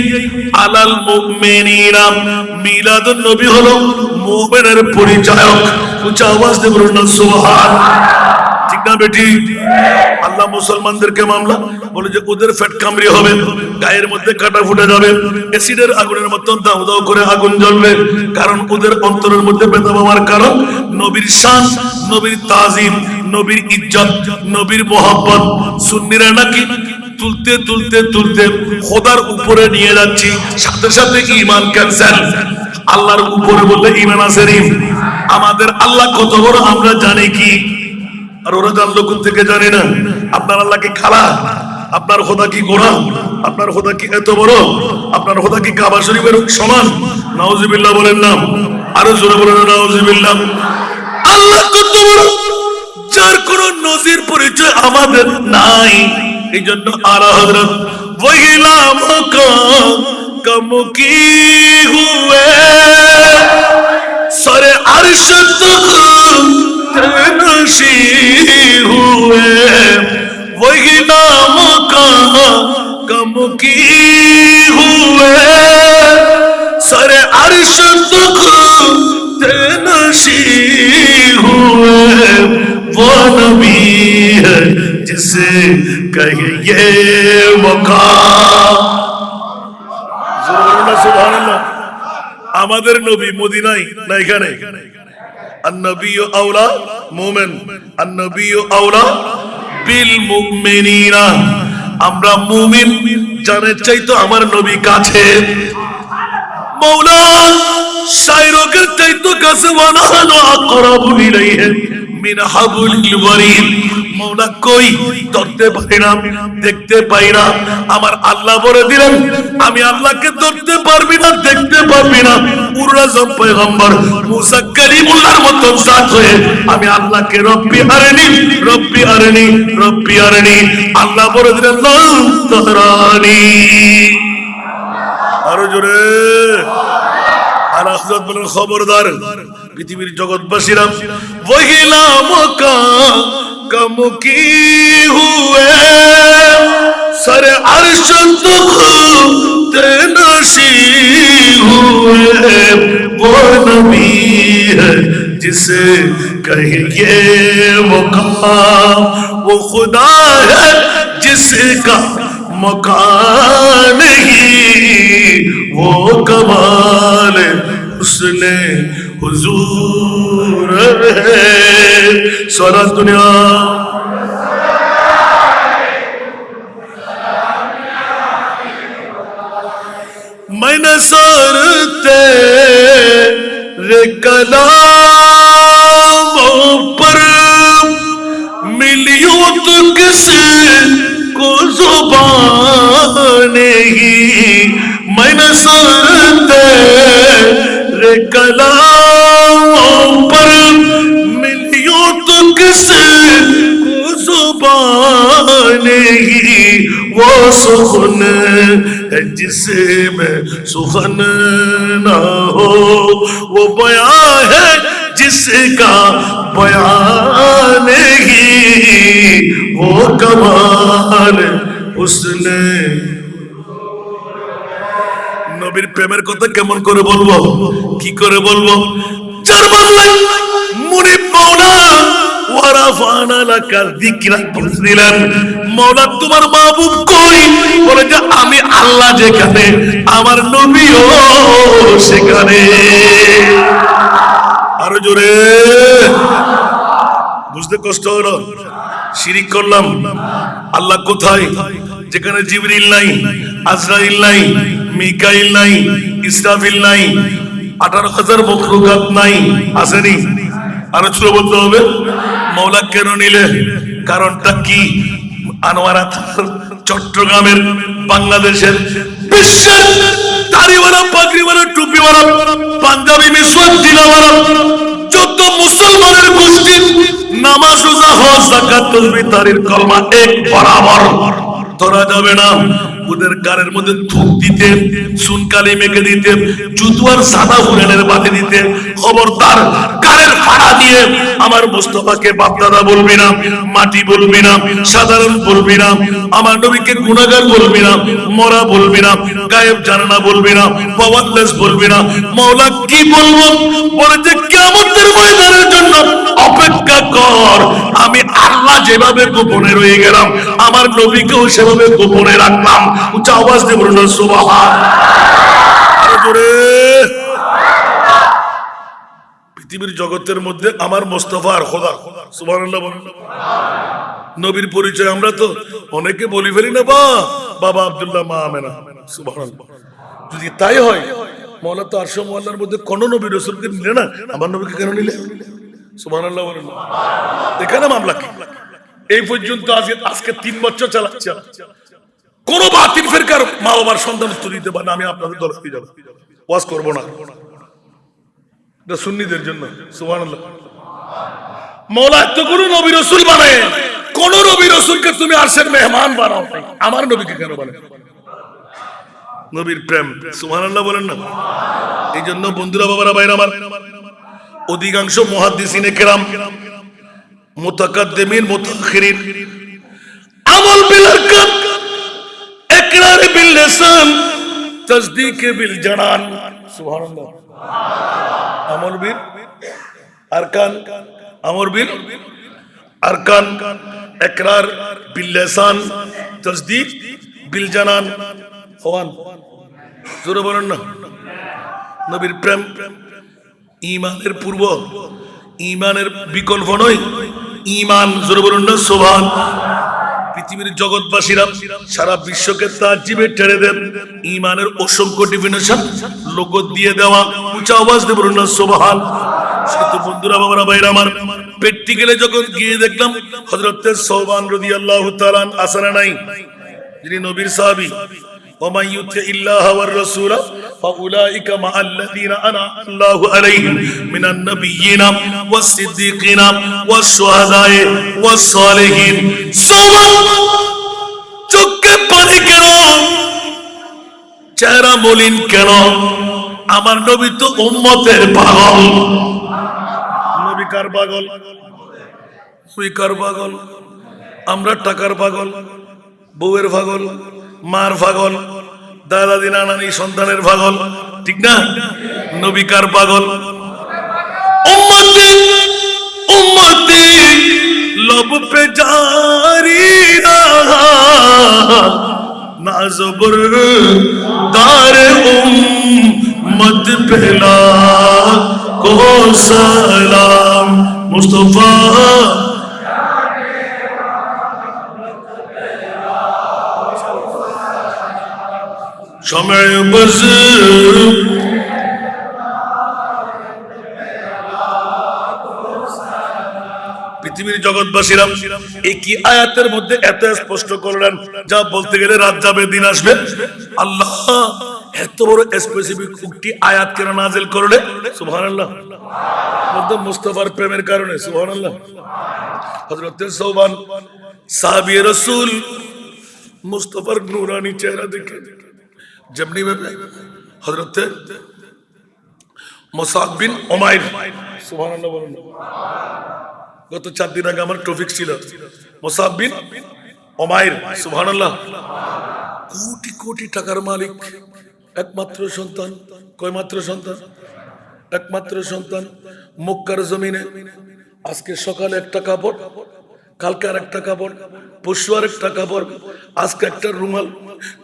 আলাল মুমিনিনা, মিলাদুন নবী হলো মুমিনের পরিচায়ক। উচ্চ আওয়াজ দিয়ে বলুন না সুবহান। ঠিক না বেটি? আল্লাহ মুসলমানদেরকে মামলা বলে যে ওদের ফ্যাট কামড়ি হবে, গায়ের মধ্যে কাটা ফুটে যাবে, অ্যাসিডের আগুনের মতন দাউ দাউ করে আগুন জ্বলবে, কারণ ওদের অন্তরের মধ্যে বেদনা হওয়ার কারণ নবীর শান, নবীর তাজিম, নবীর ইজ্জত, নবীর মোহাব্বত। সুন্নিরা নাকি তুলতে তুলতে তুলতে খোদার উপরে নিয়ে যাচ্ছি, সাথে সাথে ঈমান ক্যান্সেল। আল্লাহর উপরে বললে ঈমান আছে নি? আমাদের আল্লাহ কত বড় আমরা জানি কি? আর ওরা জানলো কোথা থেকে? জানি না। আপনার আল্লাহ কি খালা? আপনার খোদা কি গোড়া? আপনার খোদা কি এত বড়? আপনার খোদা কি কাবা শরীফের সমান? নাউজুবিল্লাহ বলেন না, আরো জোরে বলেন নাউজুবিল্লাহ। আল্লাহ কত বড়, যার কোন নজির পরিচয় আমাদের নাই। এই জন্য আলা হযরত ওহিলা মাকাম কি হুয়ে সরে আরশ তক নশি হুয়ে, ওহিলা মাকাম কি হুয়ে সরে আরশ তক नशी हुए वो नबी है जिसे कहिए मकाम। सुबहानाल्लाह। আমাদের নবী মদিনায় না এখানে? আন-নবী আওলা মুমিন, আন-নবী আওলা বিল মুমিনিনা। আমরা মুমিন জানের চাইতো আমার নবী কাছে। মৌলা শায়রকের চাইতো কাছে, ওয়ানাহানু আকরাবু ইলাইহি মিন হাবলিল ওয়ারিদ। মৌলা কই ধরতে পারি না, দেখতে পাই না। আমার আল্লাহ বলে দিলেন আমি আল্লাহকে ধরতে পারবি না, দেখতে পারবি না। উরাজম পয়গম্বর মুসা কালিমুল্লাহর মত জাত হয়ে আমি আল্লাহকে রব্বি আরনি, রব্বি আরনি, রব্বি আরনি। আল্লাহ বলে দিলেন লাম তারানি। আরো জোরে আলাহজাত বলেন খবরদার পৃথিবীর জগৎবাসীরা, ওহিলা মাকাম কি হুয়ে সরে আরশ তক নশি হুয়ে वो नबी है जिसे कहिए मकाम, वो खुदा है जिसका मकान नहीं, वो कमाल उसने हुजूर है सारा दुनिया। मैंने सर तेरे कलामों पर मिलियों तो किसी को जुबान नहीं, मैंने सर तेरे कलामों पर मिलियों तो किसी को जुबान नहीं, वो सुखन है जिसमें सुखन ना हो, वो बयां है जिसका बयान नहीं, वो कमाल उसने। নবীর প্রেমের কথা কেমন করে বলবো, কি করে বলবো? যার বললেন মুনিব মাওলা ওয়ারাফানা লাকা যিকরা বলছিলেন, মাওলা তোমার মাহবুব কই? বলে যে আমি আল্লাহ যেখানে আমার নবীও সেখানে। আরো জোরে বুঝতে কষ্ট হলো। শিরিক করলাম। আল্লাহ কোথায়? যেখানে জিবরিল নাই, আজরাইল নাই, মিকাইল নাই, ইসরাফিল নাই, 18,000 মখলুকাত নাই, আসেনি? আরো ছোট বলতে হবে। মৌলা কেন নিলে? কারণটা কি? আনোয়ারা চট্টগ্রামের, বাংলাদেশের, বিশ্বের দাড়িওয়ালা, পাগড়িওয়ালা, টুপিওয়ালা, পাঞ্জাবি, মিসওয়াক, জিলাওয়ালা যত মুসলমানের গোষ্ঠী নামাজ, রোজা, হজ, যাকাত, তাসবিহ, তাহলিল, কলমা এক বরাবর ধরা যাবে না। ওদের গায়ের মধ্যে থুক দিতে, সুনকালি মেখে দিতে, জুতুয়ার সাদা হুরেনের বাতি দিতে। খবরদার গায়ের ফাড়া দিয়ে আমার মুস্তাফাকে বাপদাদা বলবি না, মাটি বলবি না, সাধারণ বলবি না, আমার নবীকে গুনাহগার বলবি না, মরা বলবি না, গায়েব জানা বলবি না, পাওয়ারলেস বলবি না। মাওলা কি বলবো? বলে যে কিয়ামতের ময়দানের জন্য অপেক্ষা কর। আমি আল্লাহ যেভাবে গোপনে রয়ে গেলাম, আমার নবীকেও সেভাবে গোপনে রাখলাম। উচ্চ আওয়াজ দিয়ে বলুন সুবহানাল্লাহ। পৃথিবীর জগতের মধ্যে আমার মোস্তফা আর খোদা। সুবহানাল্লাহ বলেন। নবীর পরিচয় আমরা তো অনেকে বলি ফেলি না, বাবা আব্দুল্লাহ মা আমেনা। সুবহানাল্লাহ। যদি তাই হয়, মওলা তো আরশ মুআল্লার মধ্যে কোন নবী রাসূলকে নিলে না, আমার নবীকে কেন নিলে? সুবহানাল্লাহ বলেন। এখানে মামলা কি? এই পর্যন্ত আজকে 3 বছর চালাচ্ছে, কোন বাতিল ফিরকার মা বাবার সন্তান উত্তর দিতে পারে না, আমি আপনাদের দরকার যাব, ওয়াজ করব না, এটা সুন্নিদের জন্য। সুবহানাল্লাহ। মওলা তো কোন নবী রাসূল বানায়, কোন নবী রাসূলকে তুমি আরশের মেহমান বানাও নাই, আমার নবীকে কেন বানায়? নবীর প্রেম। সুবহানাল্লাহ বলেন না। এই জন্য বন্ধুরা, বাবারা, ভাইরা আমার, অধিকাংশ মুহাদ্দিসিনে কেরাম, মুতাকাদ্দিমিন, মুতাআখিরিন আমল বিল আরকান, ইকরার বিল লিসান, তাসদীক বিল জানান। সুবহানাল্লাহ। আমল বিল আরকান, আমল বিল আরকান, ইকরার বিল লিসান, তাসদীক বিল জানান। হওয়ান জোরে বলেন না। নবীর প্রেম ঈমানের পূর্ব, ঈমানের বিকল্প নয়। ঈমান, জোরে বলুন না সুবহান। পৃথিবীর জগৎবাসীরা সারা বিশ্বকে তাজ্জিবে ঠেলে দেন, ঈমানের অসংখ্য ডেফিনেশন লোক দিয়ে দেওয়া, উঁচা আওয়াজ দিয়ে বলুন না সুবহান। সেতু বন্ধুরা, বাবারা, ভাইরা আমার, প্র্যাকটিক্যালে যখন গিয়ে দেখলাম হযরত সওবান রাদিয়াল্লাহু তাআলা আসরে নাই, যিনি নবীর সাহাবী, ومن يطع الله والرسول فاولئك مع الذين انعم الله عليهم من النبيين والصديقين والشهداء والصالحين। চোখে পানি কেন, চেহারা মলিন কেন? আমার নবী তো উম্মতের পাগল। নবী কার পাগল? তুই কার পাগল? আমরা টাকার পাগল, বউয়ের পাগল, মার পাগল, দাদা দিনা নানি সন্তানের পাগল, ঠিক না? নবী কার পাগল? উম্মতি উম্মতি लब पे जारी रहा नाज़बर दार उम्मत पहला को सलाम मुस्तफा शमे बज़ পৃথিবীর জগৎবাসীরা একই আয়াতের মধ্যে এত স্পষ্ট করলেন, যা বলতে গেলে রাত যাবে দিন আসবে। আল্লাহ এত বড় স্পেসিফিক উক্তি আয়াত কেন নাযিল করলে? সুবহানাল্লাহ। মধ্যে মুস্তাফার প্রেমের কারণে। সুবহানাল্লাহ। হযরত সওবান সাহাবী রাসূল মুস্তাফার নূরানি চেহারা দেখে যেমনি ভাবে হযরত মুসআব বিন উমাইর, সুবহানাল্লাহ বলুন। গত 4 দিন আগে আমার টপিক ছিল মুসআব বিন উমাইর, সুবহানাল্লাহ। কোটি কোটি টাকার মালিক, একমাত্র সন্তান। কয় মাত্র সন্তান? একমাত্র সন্তান। মক্কার জমিনে আজকে সকালে একটা কাপড়, কালকে আর একটা কাপড়, পরশু আর একটা কাপড়, আজকে একটা রুমাল,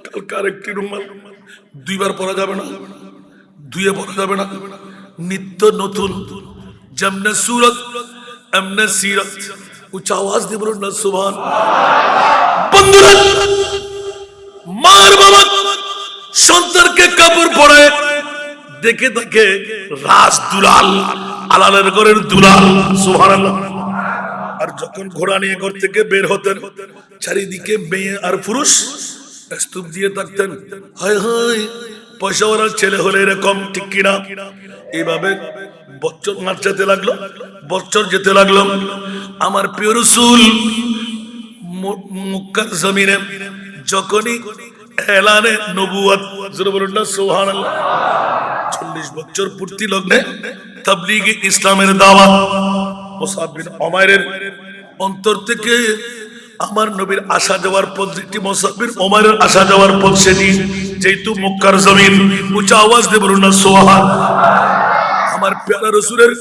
কালকে আর একটি রুমাল। দুইবার পরা যাবে না, দুইয়ে পরা যাবে না, নিত্য নতুন। যেমনে সুরত এমনে সিরত। উচ্চ আওয়াজ দিয়ে বলুন না সুবহান। বন্ধুরা, মার বাবা সন্তানকে কাপড় পরে দেখে দেখে রাজ দুলাল, আলালের ঘরের দুলাল, সুবহানাল্লাহ। আর যখন ঘোড়া নিয়ে ঘর থেকে বের হতেন, চারিদিকে মেয়ে আর পুরুষ স্তূপ দিয়ে থাকতেন। হায় হায়, পয়সাওয়ালার ছেলে হলে এরকম, ঠিক কিনা? এইভাবে বছর নাচাতে লাগলো, বছর যেতে লাগলো। আমার প্রিয় রাসূল মক্কার জমিনে যখনই এলানে নবুয়ত, জোরে বলুন না সুবহানাল্লাহ, 40 বছর পূর্তি লগ্নে তাবলীগে ইসলামের দাওয়াত। মুসআব বিন উমাইরের অন্তর থেকে আমার নবীর আসা যাওয়ার পথ যেটি, মুসআব বিন উমাইরের আসা যাওয়ার পথ সেটি, যেহেতু মক্কার জমিন। উচ্চ আওয়াজ দিয়ে বলুন না সুবহান। আমার প্যারা রাসূলের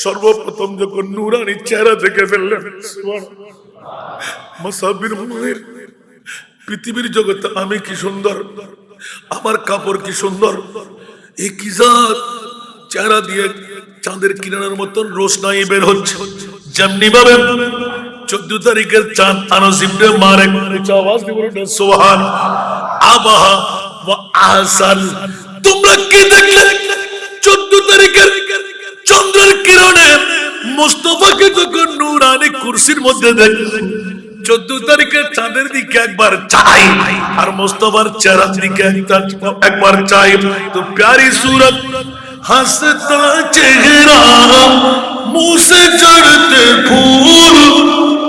সর্বপ্রথম যখন নূরানি চেহারা দেখে ফেললেন, সুবহানাল্লাহ, মুসআব বিন উমাইর, পৃথিবীর জগতে আমি কি সুন্দর, আমার কাপড় কি সুন্দর, এই কি জাত চেহারা দিয়ে চাঁদের কিরণের মতন রোশনাই বের হচ্ছে। যেমনি ভাবে 14 তারিখের চাঁদ আনাস ইবনে মালিক আওয়াজ দিয়ে বলুন সুবহান আবাহা ওয়া আহসান। তোমরা কি দেখলে 14 তারিখের চন্দ্রের কিরণে মুস্তাফাকে যখন নূরানি কুরসির মধ্যে দেখলেন, 14 তারিখের চাঁদের দিকে একবার চাই আর মুস্তাফার চেহারার দিকে একবার চাই, তো প্যারি सूरत हंसता चेहरा मुंह से झड़ते फूल,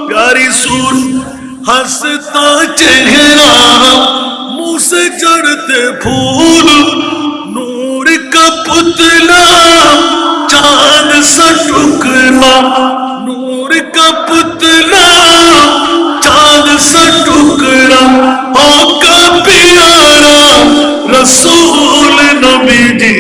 प्यारी सूरत हंसता चेहरा मुंह से झड़ते फूल, नूर का पुतला चांद सा टुकड़ा, नूर का पुतला चांद सा टुकड़ा, आका प्यारा रसूल नबी जी।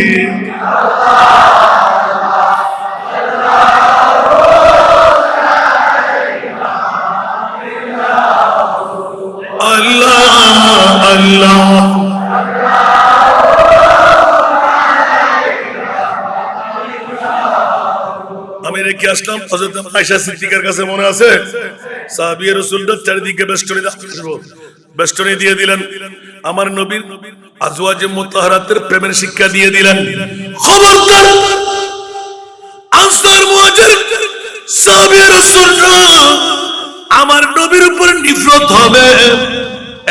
अल्लाह अल्लाह আমি রেখে আসলাম হযরত আয়েশা সিদ্দিকার কাছে, মনে আছে? সাহাবীয়ে রাসূলরা চারিদিকে বেষ্টনী দিয়ে দিলেন, আমার নবীর আজওয়াজে মুতাহহারাতের প্রেমের শিক্ষা দিয়ে দিলেন। খবরদার আনসার মুহাজির সাহাবীয়ে রাসূলরা আমার নবীর উপর নিফরত হবে,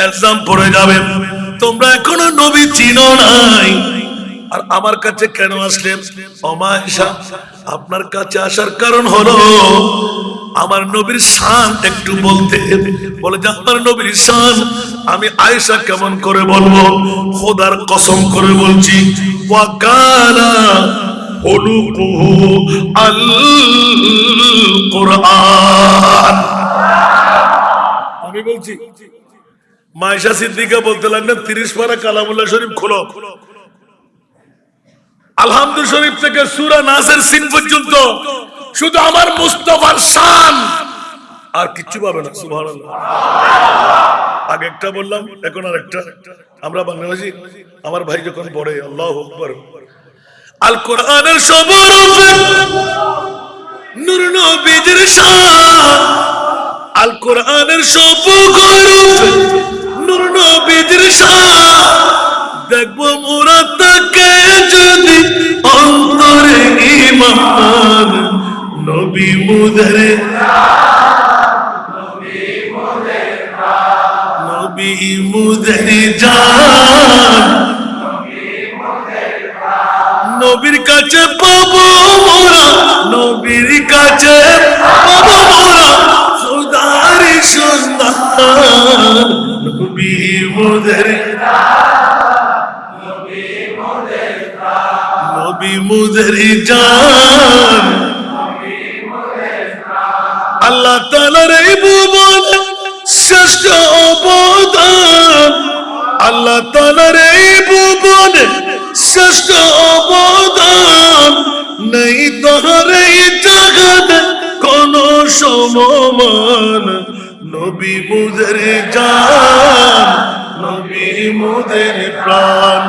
ইলজাম পড়ে যাবে, তোমরা এখনো নবী চিনো নাই, আর আমার কাছে কেন আসলেন? আয়েশা, আপনার কাছে আসার কারণ হলো আমার নবীর শান একটু বলতে। বলে যে আমার নবীর শান আমি আয়েশা কেমন করে বলবো? খোদার কসম করে বলছি, ওয়া কানা খুলুকুহু আল কুরআন। আমি বলছি, আয়েশা সিদ্দিকা বলতে লাগলেন 30 পারা কালামুল্লাহ শরীফ খোলো, আলহামদুলিল্লাহ শরীফ থেকে সূরা নাসের সিন পর্যন্ত শুধু আমার মুস্তাফার শান, আর কিচ্ছু পাবে না। সুবহানাল্লাহ। আগে একটা বললাম, এখন আরেকটা। আমরা বাংলাদেশী, আমার ভাই যখন পড়ে আল্লাহু আকবার, আল কোরআনের সবরূপে নূর নবীর শান, আল কোরআনের সবরূপে নূর নবীর শান, দেখবো মোরা তাকে যদি অন্তরে ঈমান, নবী মুদের নবী মুদের জান, নবীর কাছে পাবো মোরা, নবীর কাছে পাবো মোরা খোদার সন্ধান, নবী মুদের নবী মুদের জান। আল্লাহ তাআলার এই ভুবনে শ্রেষ্ঠ অবদান, আল্লাহ তাআলার এই ভুবনে শ্রেষ্ঠ অবদান, নেই তাহার এই জগতে কোন সমমান, নবী মুদের জান, নবী মুদের প্রাণ,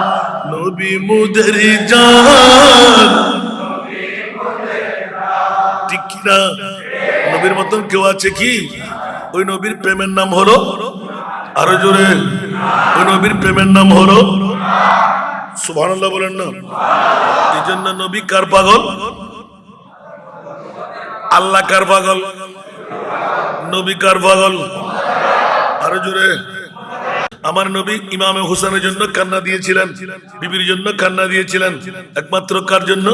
নবী মুদের জান। ঠিক কিনা? নবীর মতন কেউ আছে কি? ওই নবীর প্রেমের নাম হলো, আরো জোরে, ওই নবীর প্রেমের নাম হলো সুবহানাল্লাহ বলেন না। এই জন্য নবী কার পাগল? আল্লাহ কার পাগল? নবী কার পাগল? আরো জোরে। আমার নবী ইমামে হোসেনের জন্য কান্না দিয়েছিলেন, বিবির জন্য কান্না দিয়েছিলেন, একমাত্র কার জন্য?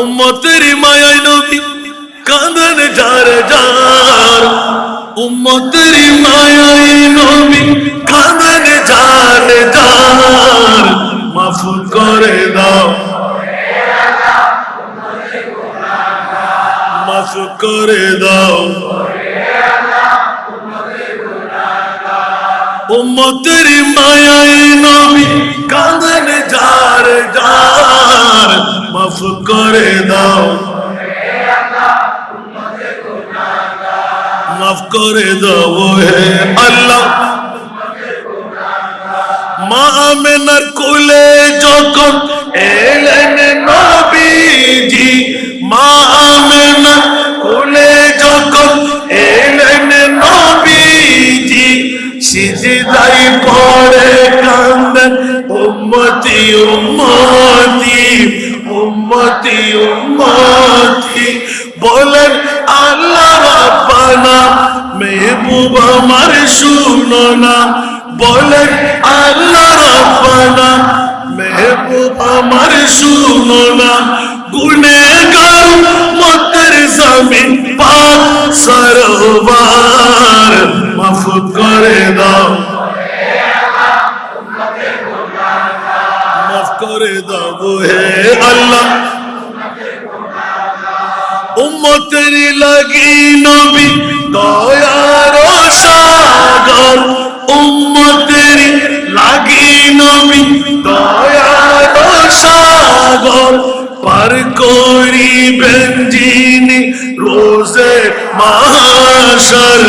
উম্মতের মায়ায় নবী কাঁদেন যার যার, উম্মতের মায়ায় নবী কাঁদেন যার যার, মাফ করে দাও, মাফ করে দাও, উম্মতের মায়ায় নবী কাঁদেন যার যার, মাফ করে দাও, মাফ করে দাও হে আল্লাহ। মা আমেনার কোলে যখন এলেন নবীজি, সিজদাই পড়ে কান্দেন উম্মতি উম্মতি উম্মতি উম্মতি বলেন আল্লাহ রাব্বানা মেহবুব আমার শুনো না বলেন আল্লাহ রাব্বানা মেহবুব আমার শুনো না গুনেহগার উম্মতের জমিন পাক সরোবার মাফ করে দাও মাফ করে দাও হে আল্লাহ উম্মতের লাগি নবী দয়ার সাগর উম্মতের লাগি নবী দয়ার সাগর পার করিবেন যিনি রোজে মাহশর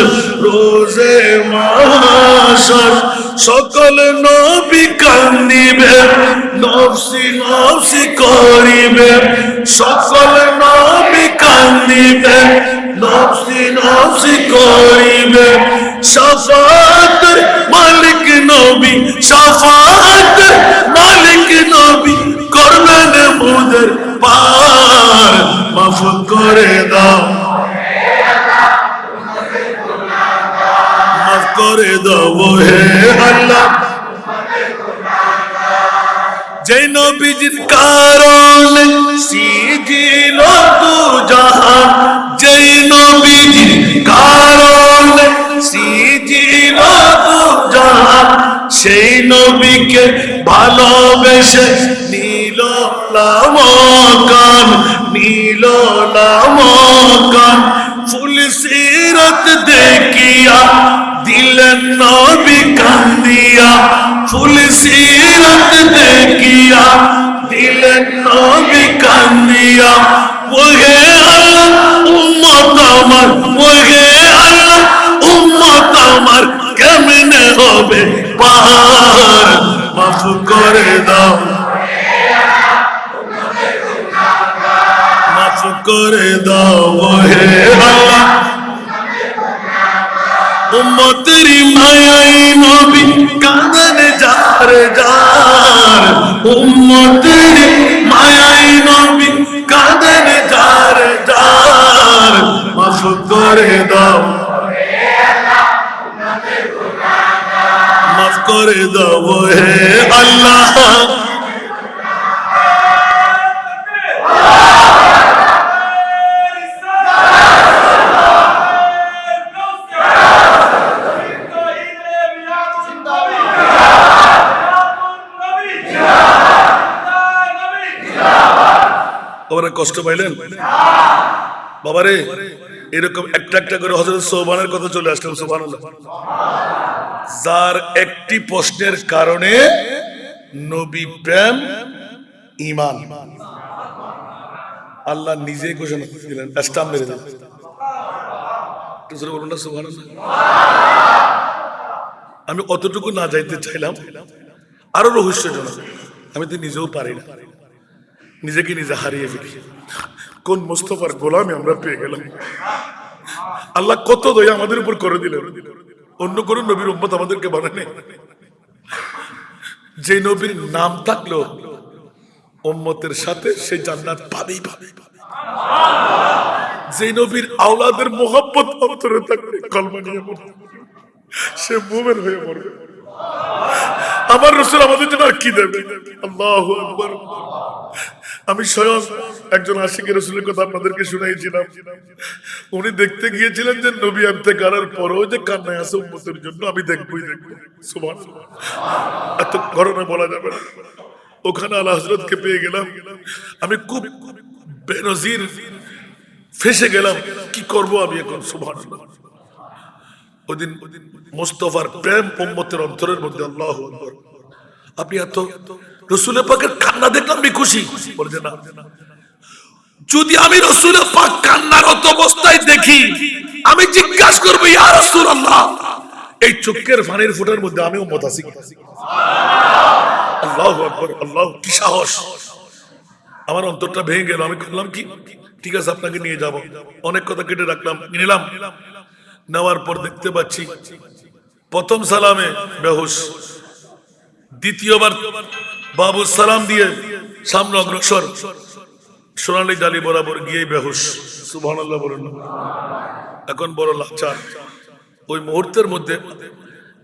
রোজে মাহশর সকল নবী কান্দিবে নফসি নফসি করিবে সকল নবী কান্দিবে নফসি নফসি করিবে শাফাআতের মালিক নবী শাফাআতের মালিক নবী করবেন মুদের পার মাফ করে দাও মাফ করে দাও হে আল্লাহ যে নবীজির কারণে সিজিল দু জাহান যে নবীজির কারণে সিজিল দু জাহান সেই নবীকে ভালোবেসে নীল লামকান নীল লামকান ফুল সিরত দেখিয়া দিলেন নবী কান্দিয়া ফুল সিরত দেখিয়া দিলেন নবী কান্দিয়া ওহে আল্লাহ উম্মত আমার ওহে আল্লাহ উম্মত আমার কেমনে হবে পার মাফ করে দাও মাফ করে দাও হে আল্লাহ উম্মতের মায়াই নবী কাঁদেন যার যার উম্মতের মায়াই নবী কাঁদেন যার যার মাফ করে দাও মাফ করে দাও হে আল্লাহ ওরা কষ্ট পাইলেন বাবারে এরকম একটা একটা করে হযরত সোবহানের কথা চলে আসলাম সুবহানাল্লাহ যার একটি প্রশ্নের কারণে নবী প্রেম ঈমান আল্লাহ নিজেই ঘোষণা দিলেন স্টাম্প মেরে দিলেন একটু জোরে বলুন না সুবহানাল্লাহ আমি অতটুকু না যাইতে চাইলাম আরো রহস্যজনক আমি তো নিজেও পারি না নিজেকে নিজে হারিয়ে ফেলি কোন মুস্তাফার গোলামি আমরা পেয়ে গেলাম আল্লাহ কত দয়া আমাদের উপর করে দিলেন অন্য কোন নবীর উম্মত আমাদেরকে বানায়নি যে নবীর নাম থাকলো উম্মতের সাথে সে জান্নাত পাবেই পাবে যে নবীর আওলাদের মোহাব্বত অন্তরে থাকবে কলমা নিয়ে পড়বে সে মুমিন হয়ে মরবে আমার রাসূল আমাদের জন্য কি দেবে আল্লাহু আকবার আমি স্বয়ং একজন আশিকের রাসূলের কথা আপনাদেরকে শুনাইছিলাম উনি দেখতে গিয়েছিলেন যে নবী ইন্তেকালের পরেও যে কান্নায় আছে উম্মতের জন্য আমি দেখবই দেখব সুবহানাল্লাহ এত ঘটনা বলা যাবে না ওখানে আলা হযরতকে পেয়ে গেলাম আমি খুব বেনজির ফেসে গেলাম কি করব আমি এখন সুবহানাল্লাহ ওদিন মুস্তাফার প্রেম উম্মতের অন্তরের মধ্যে আল্লাহু আকবার আপনি এত রাসূলের পাকের কান্না দেখলাম আমি খুশি বলে না যদি আমি রাসূলের পাক কান্নারত অবস্থায় দেখি আমি জিজ্ঞাসা করব ইয়া রাসূলুল্লাহ এই চোখের পানির ফোঁটার মধ্যে আমি উম্মত আছি আল্লাহু আকবার আল্লাহ কি সাহস আমার অন্তরটা ভেঙে গেল আমি বললাম কি ঠিক আছে আপনাকে নিয়ে যাব অনেক কথা কেটে রাখলাম নিলাম নেওয়ার পর দেখতে পাচ্ছি প্রথম সালামে বেহুশ, দ্বিতীয়বার বাবু সালাম দিয়ে সামনে অগ্রসর, সোনালী ডালি বরাবর গিয়ে বেহুশ। সুবহানাল্লাহ বলুন। এখন বড় লাচার। ওই মুহূর্তের মধ্যে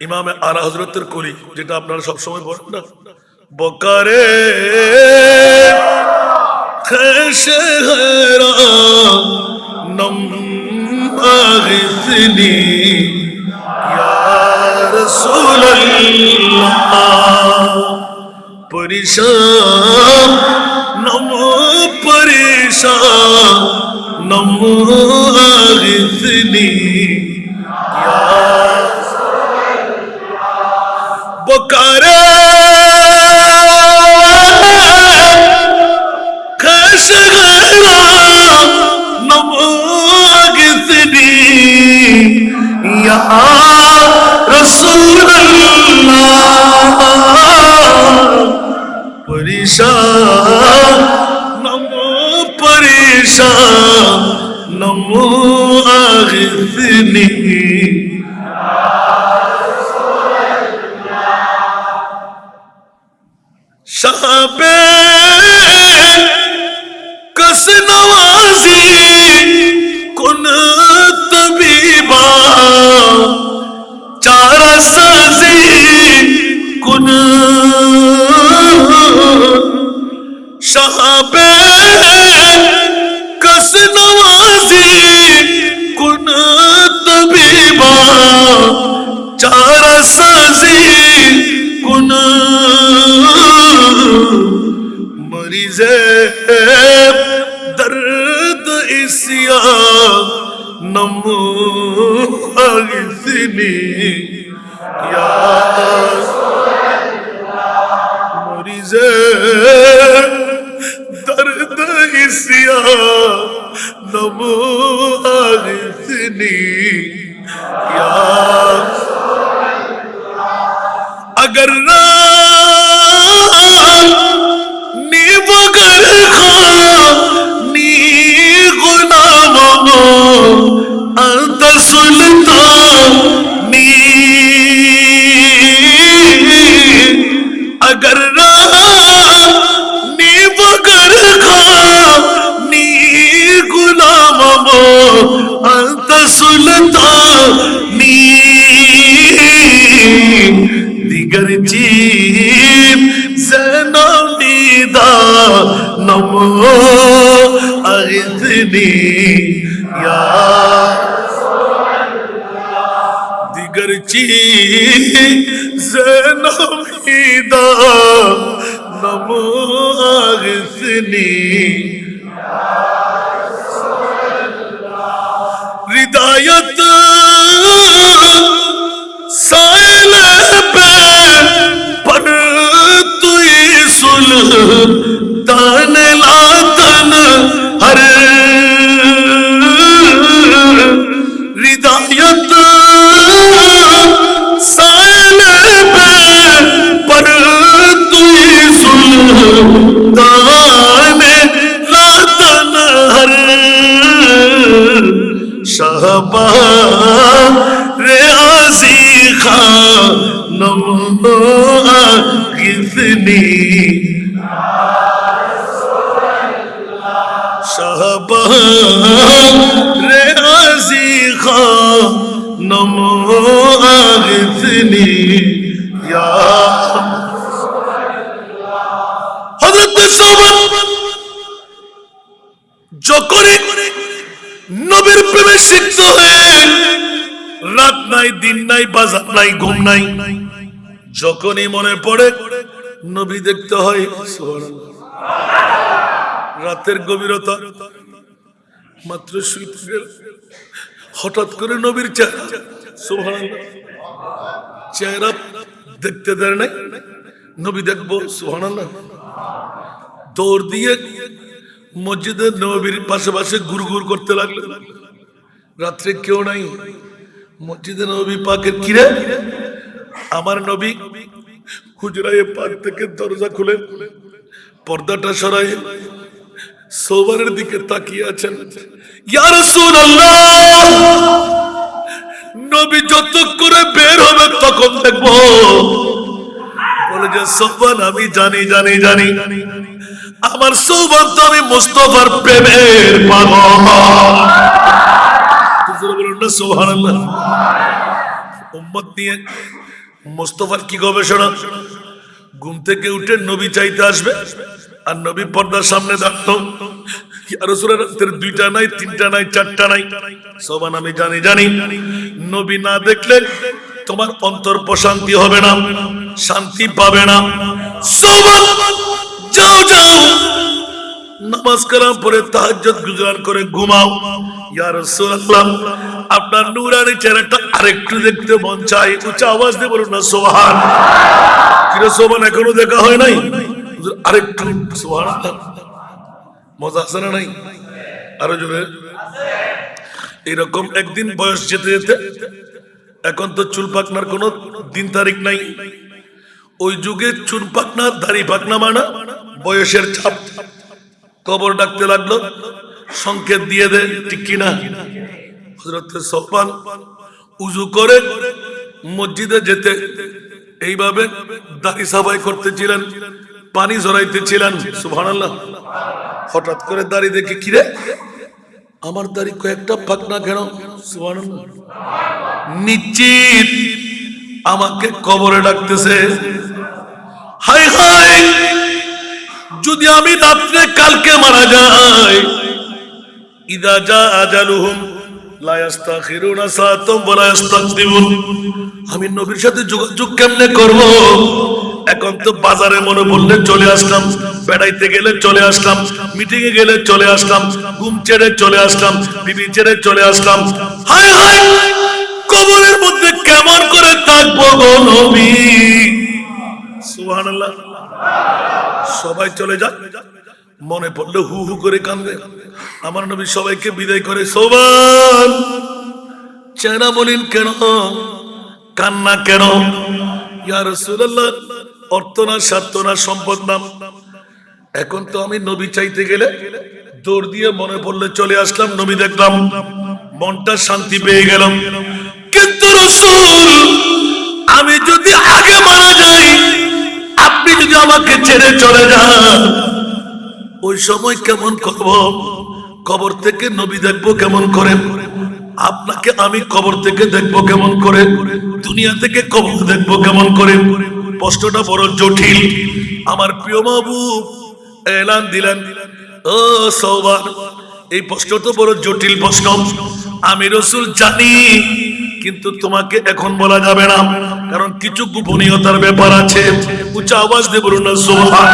ইমামে আলা হযরতের কলি, যেটা আপনারা সবসময় বলেন না, বকারে খেশহরা নম আগিসনি ইয়া রাসূলুল্লাহ, পরিশান নম পরিশান নম আগিসনি ইয়া বকারে খেশহরা নম আগিসনি ইয়া রাসূলুল্লাহ, পরিশান নম পরিশান নম আগিসনি। শাহবে কস নওয়াজি কোন তবিবা, চারা সাজি কোন, শাহবে কস নওয়াজি কোন তবিবা, চারা সাজি কোন, মরিজে দর্দ ইসিয়া নম আগিসনি ইয়া মরিজে দর্দ ইসিয়া নম আগিসনি ইয়া, अगर नी बगर नी गुलाम अंत सुल्तान नी, अगर नी बगर नी गुलाम अंत सुल्तान नी, दिगर चीम ज़नामीदा नमो अगिदनी या, दिगर चीम ज़नामीदा नमो अगिदनी, रिदायत साइल पे पर तुई सुल्तान लातन हर, रिदायत साइल पे पर तुई सुल्तान लातन हर, शाहबाज रियाजी खान नमो आगिसनी, शाहबाज रियाजी खान नमो आगिसनी या, हज़रत साहब যখনই নবীর প্রেমে সিক্ত হয়ে রাত নাই দিন নাই বাজার নাই ঘুম নাই, যখনই মনে পড়ে নবী দেখতে হয়, রাতের গভীরতা মাত্র শুইতে গেলে হঠাৎ করে নবীর চেহারা, সুবহানাল্লাহ, চেহারা দেখতে দেয় নাই, নবী দেখবো, সুবহানাল্লাহ, দৌড় দিয়ে মসজিদের নবীর পাশে পাশে গুড়গুড় করতে লাগলো। রাত্রে কেউ নাই, মসজিদে নবী পাকের কিরে, আমার নবী হুজরায়ে পাক থেকে দরজা খুলে পর্দাটা সরাই সোবারের দিকে তাকিয়ে আছেন। ইয়া রাসূলুল্লাহ, নবী যত করে বের হবে সোবান আমি জানি জানি জানি আমার সোবান তো আমি মুস্তাফার প্রেমের পাগল। বলুন না সুবহানাল্লাহ। উম্মত নিয়ে মুস্তাফার কি গবেষণা। ঘুম থেকে উঠে নবী চাইতে আসবে আর নবী পর্দার সামনে দাঁড়ানো, ইয়া রাসূলুল্লাহ রাতের 2টা নাই 3টা নাই 4টা নাই। সোবান আমি জানি জানি নবী না দেখলে তোমার অন্তর প্রশান্তি হবে না, শান্তি পাবে না। সোবান যাও যাও নামাজ কালাম পড়ে তাহাজ্জুদ গুজার করে ঘুমাও। ইয়া রাসূলুল্লাহ আপনার নূরানি চেহারাটা আরেকটু দেখতে মন চাই। উচ্চ আওয়াজ দিয়ে বলুন না সুবহান। কিরে সোবান এখনো দেখা হয় নাই? হুজুর আরেকটু সুবহানাল্লাহ। মজা আছে না নাই? আরো জোরে। এরকম একদিন বয়স যেতে যেতে, এখন তো চুল পাকনার কোনো দিন তারিখ নাই। ওই যুগে চুল পাকনা দাড়ি পাকনা মানা বয়সের ছাপ। কবর ডাকতে লাগলো, সংকেত দিয়ে দে, ঠিক কিনা? হযরত সোবান উযু করে মসজিদে যেতে এইভাবে দাড়ি সাফাই করতেছিলেন, পানি ঝরাইতেছিলেন। সুবহানাল্লাহ। হঠাৎ করে দাড়ি দেখে, কিরে আমার দাড়ি কয়েকটা পাকনা কেন? সুবহানাল্লাহ। নিশ্চিত আমাকে কবরে ডাকতেছে। হায় হায়, যদি আমি রাত্রে কালকে মারা যাই, ইদা জা আজালুহুম লা ইস্তাখিরুনা সাআতাম ওয়া লা ইস্তাকদিমুন, আমি নবীর সাথে যোগাযোগ কেমনে করব? এখন তো বাজারে মনে পড়লে চলে আসলাম, বেড়াইতে গেলে চলে আসলাম, মিটিং এ গেলে চলে আসলাম, ঘুম ছেড়ে চলে আসলাম, বিবি ছেড়ে চলে আসলাম। হায় হায়, কবরের মধ্যে কেমন করে থাকবো গো নবী? সুবহানাল্লাহ। সবাই চলে যায়, মনে পড়লে হু হু করে কান্দে। আমার নবী সবাইকে বিদায় করে, সোবান চেহারা বলিন কেন, কান্না কেন? ইয়া রাসূলুল্লাহ অর্থ না, স্বার্থ না, সম্পদ না, এখন তো আমি নবী চাইতে গেলে দৌড় দিয়ে মনে পড়লে চলে আসলাম, নবী দেখলাম, মনটা শান্তি পেয়ে গেলাম। কিন্তু রাসূল আমি যদি আগে মারা যাই, আপনি যদি আমাকে ছেড়ে চলে যান, ওই সময় কেমন করব? কবর থেকে নবী দেখবো কেমন করে? আপনাকে আমি কবর থেকে দেখবো কেমন করে? দুনিয়া থেকে কবর দেখবো কেমন করে? প্রশ্নটা বড় জটিল। আমার প্রিয় মাহবুব এলান দিলেন, ও সোবান, এই প্রশ্ন তো বড় জটিল প্রশ্ন। আমি রাসূল জানি, কিন্তু তোমাকে এখন বলা যাবে না, কারণ কিছু গোপনীয়তার ব্যাপার আছে। উচ্চ আওয়াজ দিয়ে বলুন না সুবহানাল্লাহ।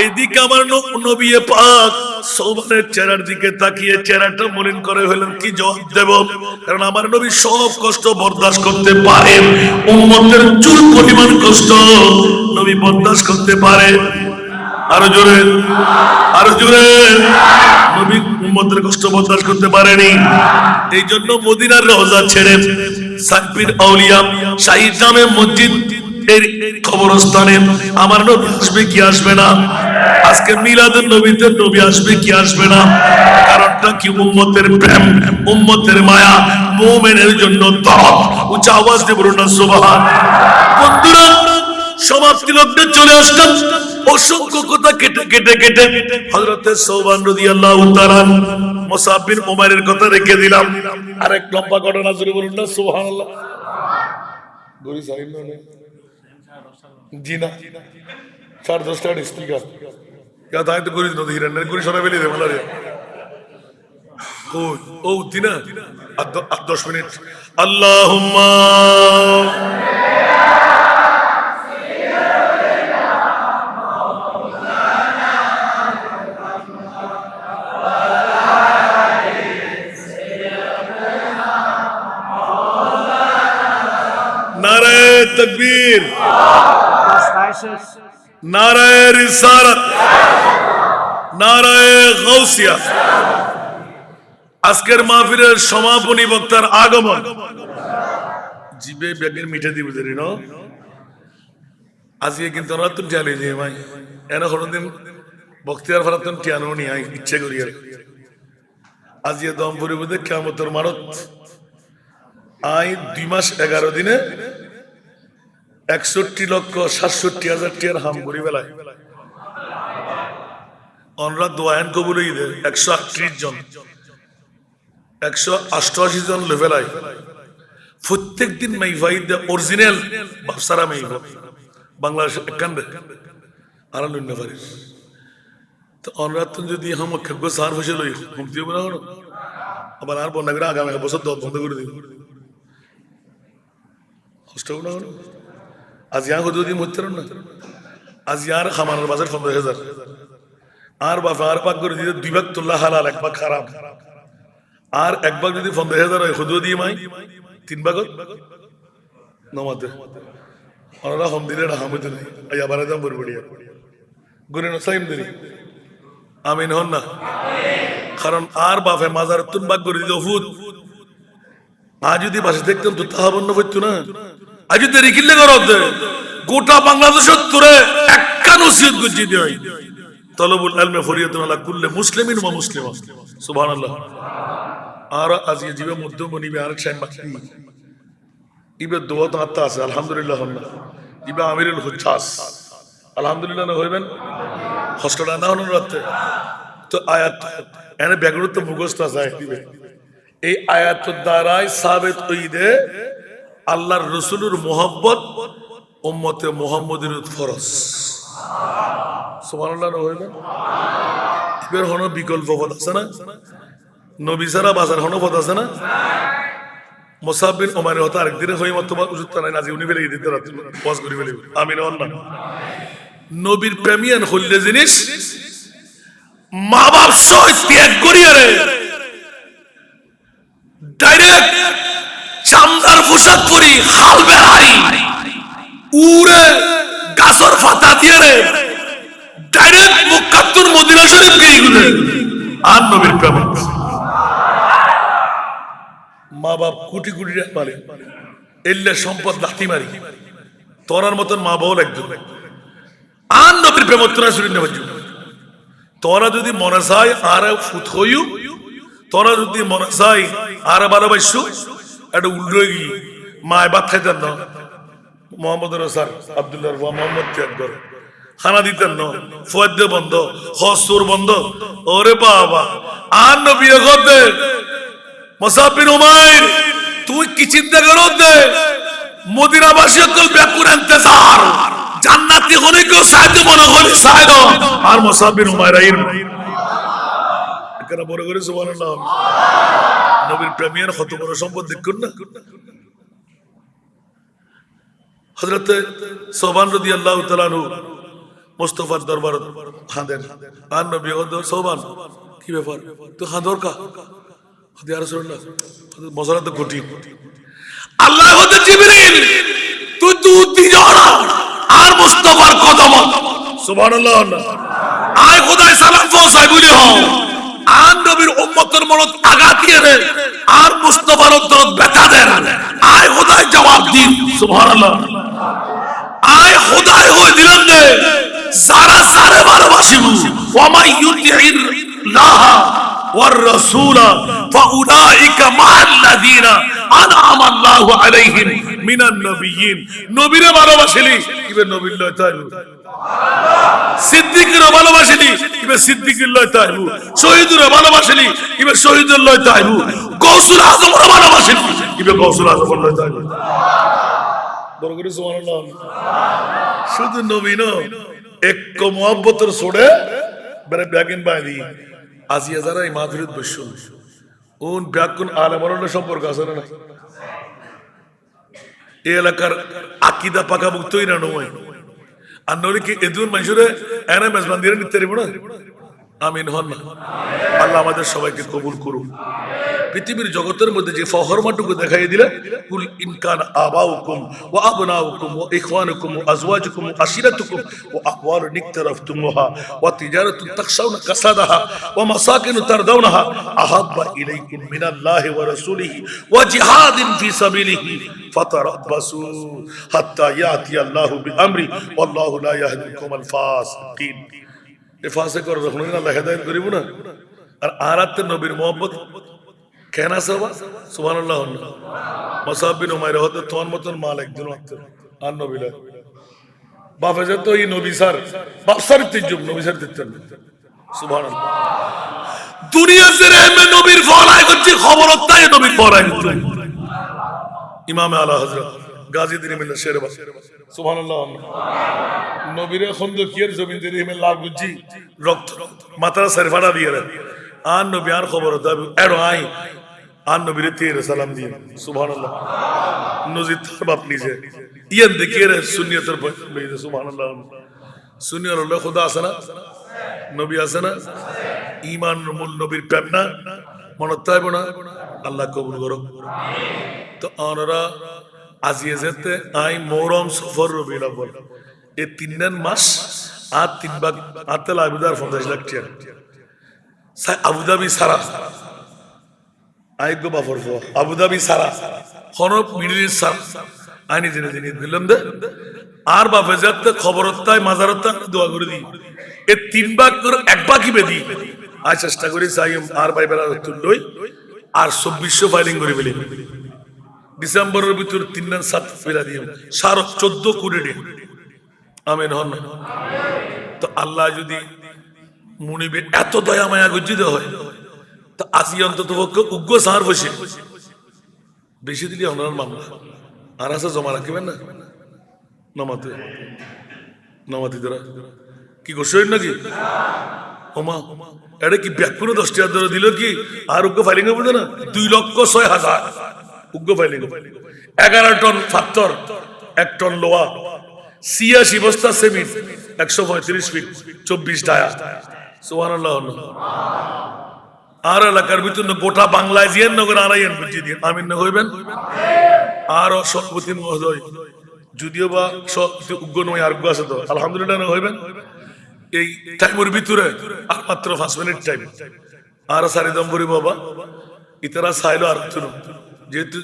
এইদিকে আমার নবী পাক সোবানের চেহারার দিকে তাকিয়ে চেহারাটা মলিন করে হলেন, কি জবাব দেব? কারণ আমার নবী সব কষ্ট বরদাস্ত করতে পারে, উম্মতের চুল পরিমাণ কষ্ট নবী বরদাস্ত করতে পারে। আরো জোরে, আরো জোরে। নবী উম্মতের কষ্ট বরদাস্ত করতে পারেনি। এই জন্য মদিনার রওজা ছেড়ে সাকবির আউলিয়া শাহী জামে মসজিদ এর কবরস্থানে আমার নবী আসবে কি আসবে না? আজকে মিলাদুন নবীতে নবী আসবে কি আসবে না? কারণটা কি? উম্মতের প্রেম, উম্মতের মায়া, মুমিনের জন্য দরদ। উচ্চ আওয়াজ দিয়ে বলুন না সুবহান। বন্ধুরা, সমাপ্তি লগ্নে চলে আসলাম। অসংখ্য কথা কেটে কেটে কেটে হযরত সোবান রাদিয়াল্লাহু তাআলা মুসআব বিন উমাইরের কথা রেখে দিলাম। আরেক লম্বা ঘটনা জুড়ে বলুন না সুবহানাল্লাহ। গরি সাইন না জি না 10:30 স্পিকার क्या था तो गुरी नदी हिरन गुरी सोना बेली दे मला रे ओ दिना 10 मिनट अल्लाहुम्मा नारे तकबीर, नाराए रिसालत, नाराए गौसिया। আজকের মাহফিলের সমাপনী বক্তার আগমন। জিবে বেগের মিঠে দিব দেরি ন আজকে কিন্তু রাতুন চালিয়ে দিয়ে ভাই এনা কোনদিন বক্তিয়ার ফরাতুন কেন নি আই ইচ্ছে করি আর আজকে দম পরিবর্তে কিয়ামতের মারত আই 2 মাস 11 দিনে 61,67,000 টিয়ার হাম করি বেলায় অনরা দোয়ায়ন কবুল ঈদের 138 জন 188 জন লেভেলায় প্রত্যেক দিন মাইভাইদ অরিজিনাল বাপসারা মাইভ বাংলাদেশ একান্ডে আর লুন্না পারিস তো অনরা তো যদি হাম খেগ সার বসে লই হুম দিব না আবার আর বন্যা করে আগামী বছর দল বন্ধ করে দিব কষ্ট না আজ ইয়া হতো দিন হচ্ছে না আজ ইয়ার খামানোর বাজার 15,000 আর বাপ আর পাক করে দিতে 2 ভাগ তুল্লাহ হালাল 1 ভাগ খারাপ আর 1 ভাগ যদি 15,000 হয় খুদ দিয়ে মাই 3 ভাগ নমাতে ওরা হম দিলে হামতে নেই আই আবার দাম বড়বড়িয়া গুনে না সাইম দিনি আমিন হন না কারণ আর বাপে মাজার 3 ভাগ করে দিতে ফুদ আজ যদি বাসে দেখতাম তো তাহাবন্ন হইতো না আজ দেরি কিল্লে করতে গোটা বাংলাদেশের তোরে একটা নসিহত গুজি দিই তলবুল ইলমে ফরিয়াতুন আলা কুল্লি মুসলিমিন ওয়া মুসলিমা সুবহানাল্লাহ আর আজ এই জীবে মধ্যমণি আর টাইম বাকি ইবে দোয়া তো আত্মা আছে আলহামদুলিল্লাহ ইবে আমিরুল হুজ্জাজ আলহামদুলিল্লাহ না হইবেন হস্টটা না হন রাতে তো আয়াত এনে ব্যাকরণ তো মুখস্থ আছে দিবে এই আয়াতের দ্বারাই সাবিত হইদে আল্লাহর রাসূলের মুহাব্বত উম্মতে মুহাম্মাদের ফরজ সুবহানাল্লাহ না হইবেন এর হনো বিকল্প পথ আছে না নবী সারা বাজার হনো পথ আছে না মুসাব বিন উমাইর হতে আরেকদিনে হই মত উজুত নাই নাজি উনি বেলে দিতে রাত ওয়াজ করি বেলে আমিন আল্লাহ নবীর প্রেমিয়ান হইলে জিনিস মা বাপ সহ ত্যাগ করিয়া রে ডাইরেক্ট চামদার পোশাক পরি হালবে হারি উরে গাছর ফাতা দিয়ে রে ডাইরেক্ট মুক্কাতুর মদিনা শরীফ গিয়ে গেলে আর নবীর প্রেম মা বাপ কোটি কোটি টাকা পালে এল্লে সম্পদ লাথি মারি তোরার মতন মা বাবা একজন আর নবীর প্রেম তোরা শুনি না তোরা যদি মনে চায় আর ফুত হইউ তোরা যদি মনে চাই আর ভালোবাসু একটা উল্টো গিয়ে মায় ভাত খাইতেন না মোহাম্মদ রসার আব্দুল্লাহ মোহাম্মদ ত্যাগর খানা দিতেন না ফুয়াদ্দে বন্ধ হসুর বন্ধ ওরে বাবা আর নবী করতে মুসাব বিন উমাইর তুই কি চিন্তা করো দে মদিনাবাসী কল ব্যাকুর ইন্তজার জান্নাতি হলে কেউ সাহায্য মনে হলে সাহায্য আর মুসাব বিন উমাইর আইন কেন বড় করে সুবহানাল্লাহ নবীর প্রেমিয়ার কত বড় সম্পদ দেখুন না হযরত সোবান রাদিয়াল্লাহু তাআলা আনহু মুস্তাফার দরবার হাঁদেন আর নবী ওদের সোবান কি ব্যাপার তো হাঁদর কা ইয়া রাসূলুল্লাহ মশলা তো কঠিন আল্লাহ হতে জিবরিল তুই দুধ দি যাও না আর মুস্তাফার কদম সুবহানাল্লাহ আয় খোদায় সালাম পৌঁছাই বলি হও আর নবীর উম্মতের মনত আঘাত দিয়ে রে আর মুস্তাফার অন্তর ব্যথা দেন আয় খোদায় জবাব দিন সুবহানাল্লাহ আয় খোদায় হই দিলাম দে সারা সারে ভালোবাসিব ওয়া মাই ইউতিইল্লাহ ওয়ার রাসূল ফাউলাইকা মাআল্লাযিনা আনআমা আল্লাহু আলাইহিম মিনান নবিয়্যিন নবীরে ভালোবাসিলি ইবে নবিল্লাহ তাআলা সিদ্দিকের ভালোবাসিলি ইবে সিদ্দিকুল্লাহ তাআলা শহীদের ভালোবাসিলি ইবে শহীদুল্লাহ তাআলা গৌসুল আজমের ভালোবাসিলি ইবে গৌসুল আজমের তাআলা বড় করে সুবহানাল্লাহ শুধু নবী না এক মুহাব্বতের ছড়ে বড় ব্যাগিন বাইদি আজিয়া যারা এই মাহফিলত বসুন ওন ব্যাকুন আলেমর সম্পর্ক আছে না এই এলাকার আকীদা পাকাপোক্তই না নয় আর নইলে কি এদুন মানুষরে এনে মেজবান দিয়ে নিতে পারবো না আমিন হন না আল্লাহ আমাদের সবাইকে কবুল করুন পৃথিবীর জগতের মধ্যে যে ফহরমাটুকু দেখাই দিলে কুল ইনকান আবাউকুম ওয়া আবনাউকুম ওয়া ইখওয়ানুকুম ওয়া আজওয়াজুকুম ওয়া আশিরাতুকুম ওয়া আহওয়ালুন ইকতারাফতুমুহা ওয়া তিজারাতুন তাখশাউনা কাসাদাহা ওয়া মাসাকিনু তারদাউনাহা আহাব্বা ইলাইকুম মিনাল্লাহি ওয়া রাসূলিহি ওয়া জিহাদিন ফি সাবিলিহি ফাতারাব্বাসু হাত্তা ইয়াতি আল্লাহু বিআমরি ওয়াল্লাহু লা ইয়াহদিল কওমাল ফাসিকিন এ ফাসিক আর রাখুন আল্লাহ হেদায়েত করিব না আর আরাতে নবীর মুহাব্বত কেন আছে সুবহানাল্লাহ মুসাব বিন উমাইর হতে তোর মতন মাল একদিন আর নবীলা বাপে যে তো এই নবী স্যার বাপ স্যার তিনজন নবী স্যার তিনজন সুবহানাল্লাহ দুনিয়া জেরে মে নবীর ফলাই করছে খবর তাই নবীর ফলাই করছে ইমাম আলা হযরত গাজী দিন মিল্লাত শেরবাজ সুবহানাল্লাহ নবীর খন্দকিয়ার জমিন জেরে মে লাল গুজি রক্ত মাথার সর ফাড়া দিয়ে রে আর নবী আর খবর দাবি এড়ো আই আর নবীর তেরে সালাম দিয়ে সুবহানাল্লাহ নজির তার বাপ নিজে ইয়ান দেখিয়ে রে সুন্নিয়তের বইতে সুবহানাল্লাহ সুন্নিয়র আল্লাহ খোদা আছে না নবী আছে না ঈমান মূল নবীর প্রেম না মনে তাইব না আল্লাহ কবুল করুক তো আমরা আজিয়ে যেতে আই মুহররম সফর রবিউল আউয়াল এই তিন মাস আর তিন ভাগ আতেল আবিদার 50 লাখ টাকা আবুধাবি সারা আইগো বাফর আবুধাবি সারা হনপ মিডল ইস্ট সারা আইনি জেনে জেনে দিলাম দে আর বাপে যাতে খবরতায় মাজারতা দোয়া করে দিই এই তিন ভাগ করে এক ভাগই বেদি আজ চেষ্টা করি চাই আর ভাই বেলা তুললই আর 2400 ফাইলিং করে ফেলি ডিসেম্বরের ভিতর 3-7 ফেলা দিয়ে 14.5 কোটি টাকা আমিন হন তো আল্লাহ যদি মুনিবে এত দয়া মায়া গজ্জিত হয় তো আজি অন্তত উগ্র সার বসে বেশি দিলে ওনার মামলা আর আছে জমা রাখবেন না নামাতে নামাতি দ্বারা কি করছেন নাকি ওমা এটা কি ব্যাকুনো 10,000 ধরে দিল কি আর উগ্র ফাইলিং হবে না 2,06,000 উগ্র ফাইলিং 11 টন পাথর 1 টন লোহা 86 বস্তা সিমেন্ট 135 ফিট 24 ডায়া সুবহানাল্লাহ আর এলাকার ভিতর গোটা বাংলায় জিয়ান নগর আড়াইয়েন বুঝি দিন আমিন না হইবেন আর সভাপতি মহোদয় যদিও বা উগ্র নয় আর আছে তো আলহামদুলিল্লাহ না হইবেন এই টাইমের ভিতরে আর মাত্র 5 মিনিট টাইম আর সারিদম করি বাবা ইতারা চাইলো আর যেহেতু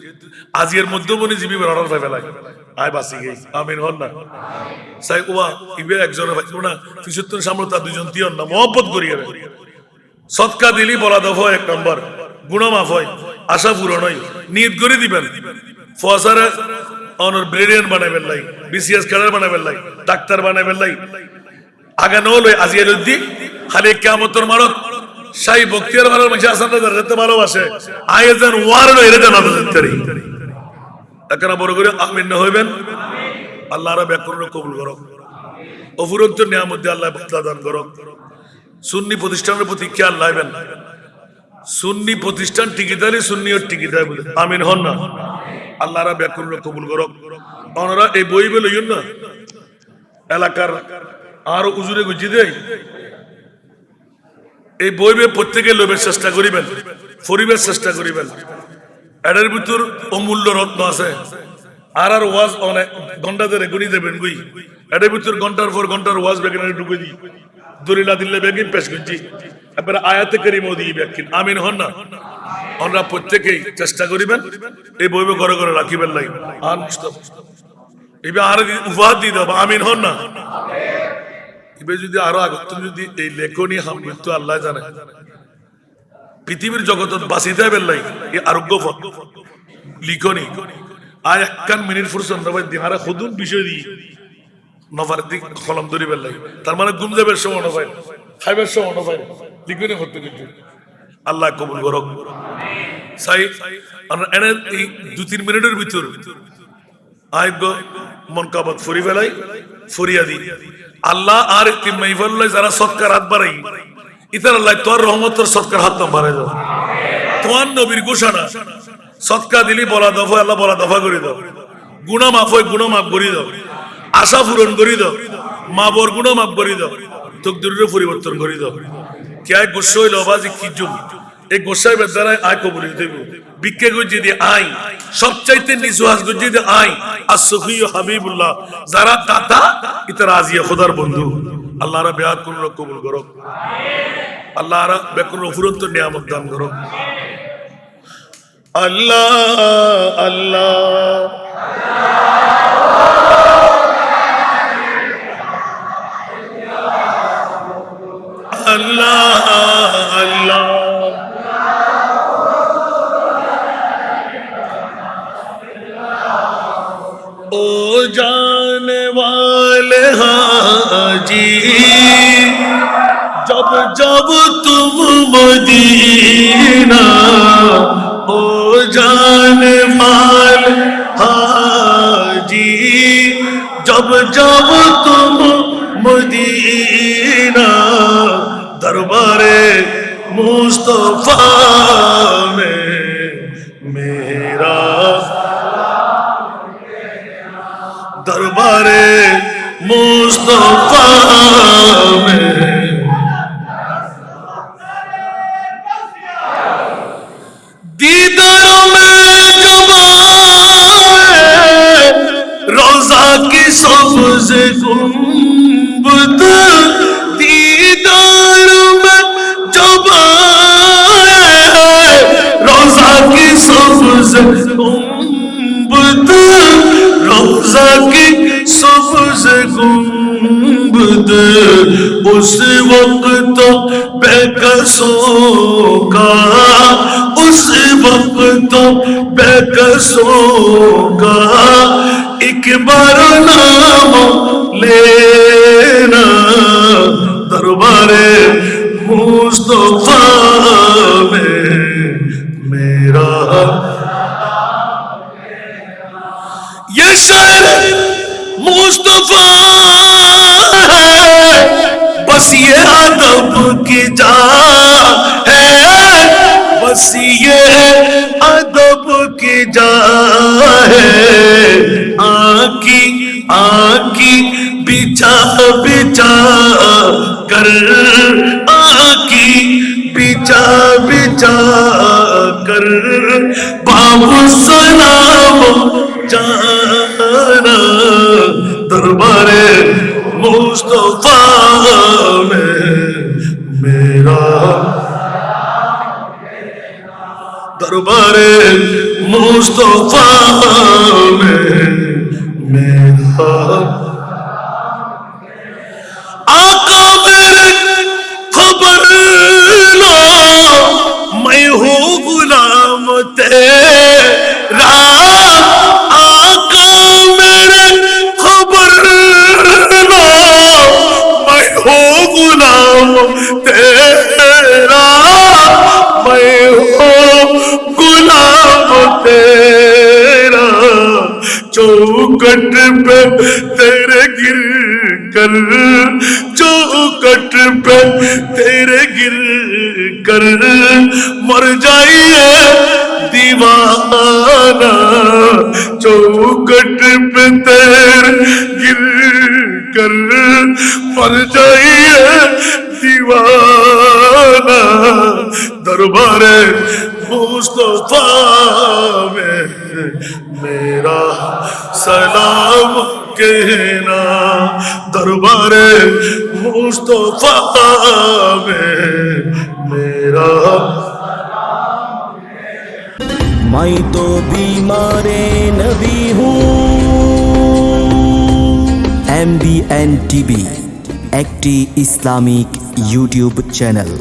আজিয়ের মধ্যমণি জীবী অর্ডার পাইবে লাগে আয় বাসি গেই আমিন হন না সাই ওয়া ইবে একজনে পাইতো না 75 সামনে তার দুজন তিয়ন না মহব্বত করিয়ে সদকা দিলি বলা দফা 1 নম্বর গুনাহ মাফ হয় আশা পূরণ হয় নিয়ত করে দিবেন ফসারে অনর ব্রিলিয়ান্ট বানাবেন লাই বিসিএস ক্যাডার বানাবেন লাই ডাক্তার বানাবেন লাই আগে নল আজিয়ের উদ্দি খালি কিয়ামতের মারক শাই বক্তিয়ার মারার মাঝে আসানটা ধরতে ভালোবাসে আয়েজান ওয়ারলো এর জানা দন্তরি একনা বড় করে আমিন না হইবেন আল্লাহ রাব্বুল আলামিন কবুল করুক অফুরন্ত নিয়ামত দিয়ে আল্লাহ বদলা দান করুক সুন্নি প্রতিষ্ঠানের প্রতি খেয়াল রাখবেন সুন্নি প্রতিষ্ঠান টিকিদারি সুন্নিও টিকিদার বলে আমিন হন না আল্লাহ রাব্বুল আলামিন কবুল করুক ওনারা এই বই বলে লইন না এলাকার আর উজুরে গুজি দেয় এই বইবে প্রত্যেকে লোভের চেষ্টা করিবেন পরিবেশ চেষ্টা করিবেন এটার ভিতর অমূল্য রত্ন আছে আর ওয়াজ অনেক ঘন্টা ধরে গুনি দেবেন গুই এটার ভিতর ঘন্টার পর ঘন্টার ওয়াজ বেগিনে ঢুকে দিই দলিলা দিল্লে বেগিন পেশ করছি এবার আয়াতে কারিমা দিয়ে ব্যাখ্যান আমিন হন না আমরা প্রত্যেকেই চেষ্টা করিবেন এই বইবে ঘরে ঘরে রাখিবেন লাই আর এবার আর উপহার দিয়ে দেবো আমিন হন না এবার যদি আরো আগত যদি এই লেখনী মৃত্যু আল্লাহ জানে পৃথিবীর জগত বাঁচিতে হবে লাই এই আরোগ্য লিখনি আর 1 মিনিট ফুরসত নবাই দিন আর খুদুন বিষয় দিয়ে নফার দিক কলম ধরিবেন লাই তার মানে ঘুম যাবের সময় নফাই খাইবার সময় নফাই লিখনি করতে কিন্তু আল্লাহ কবুল করুক সাই আমরা এনে এই 2-3 মিনিটের ভিতর আইব মন কাবাত ফুরি ফেলাই ফুরিয়া দি আল্লাহ আর একটি মাইফাল যারা সৎকার হাত বাড়াই ইতার আল্লাহ তোর রহমতের সৎকার হাত না বাড়াই দাও তোমার নবীর ঘোষণা সৎকা দিলি বলা দফা আল্লাহ বলা দফা করে দাও গুনাহ মাফ হয় গুনাহ মাফ করে দাও আশা পূরণ করে দাও মা বর গুনাহ মাফ করে দাও তকদিরের পরিবর্তন করে দাও কে গোসা হইল বাজি কি জমি এই গোসাই বেদারায় আয় কবুল দেব বিকে গজি দিয়ে আই সবচাইতে নিচু হাস গজি দিয়ে আই আসফি হাবিবুল্লাহ যারা দাতা ইতার আজিয়া খোদার বন্ধু আল্লাহ রা বেয়াত কোন কবুল করুক আল্লাহ রা বেকুন অফুরন্ত নিয়ামত দান করুক আল্লাহ আল্লাহ আল্লাহ আল্লাহ ও जाने वाले हाजी जब जब तुम मदीना ओ जाने वाले हाजी जब जब तुम मदीना दरबारे मुस्तफा में मेरा दरबारे मुस्तफा में दीदार में जब आए रोजा की सब्ज गुंबद दीदार में जब आए रोजा की सब्ज गुंबद रोजा की सब्ज गुंबद उस वक्त बेकसों का उस वक्त बेकसों का एक बार नाम लेना दरबारे मुस्तफा में मेरा ये शायर मुस्तफा है बस ये अदब की जा है बस ये अदब की जा है आकी बिछा बिछा कर आकी बिछा बिछा कर बाबू सलाम जाना दरबारे मुस्तफा में मेरा दरबारे मुस्तफा में मेरा आका मेरे खबर लो मैं हूँ गुलाम तेरा आका मेरे खबर लो मैं हूँ गुलाम तेरा मैं हूँ गुलाम तेरा चौकट पे तेरे गिर कर चौकट पे तेरे गिर कर मर जाइए दीवाना चौकट पे तेरे गिर कर मर जाइए दीवाना दरबारे मुस्तफा में मेरा सलाम कहना दरबारे मुस्तफा में मेरा मैं तो बीमारे नबी हूँ MBN TV একটি ইসলামিক ইউটিউব চ্যানেল।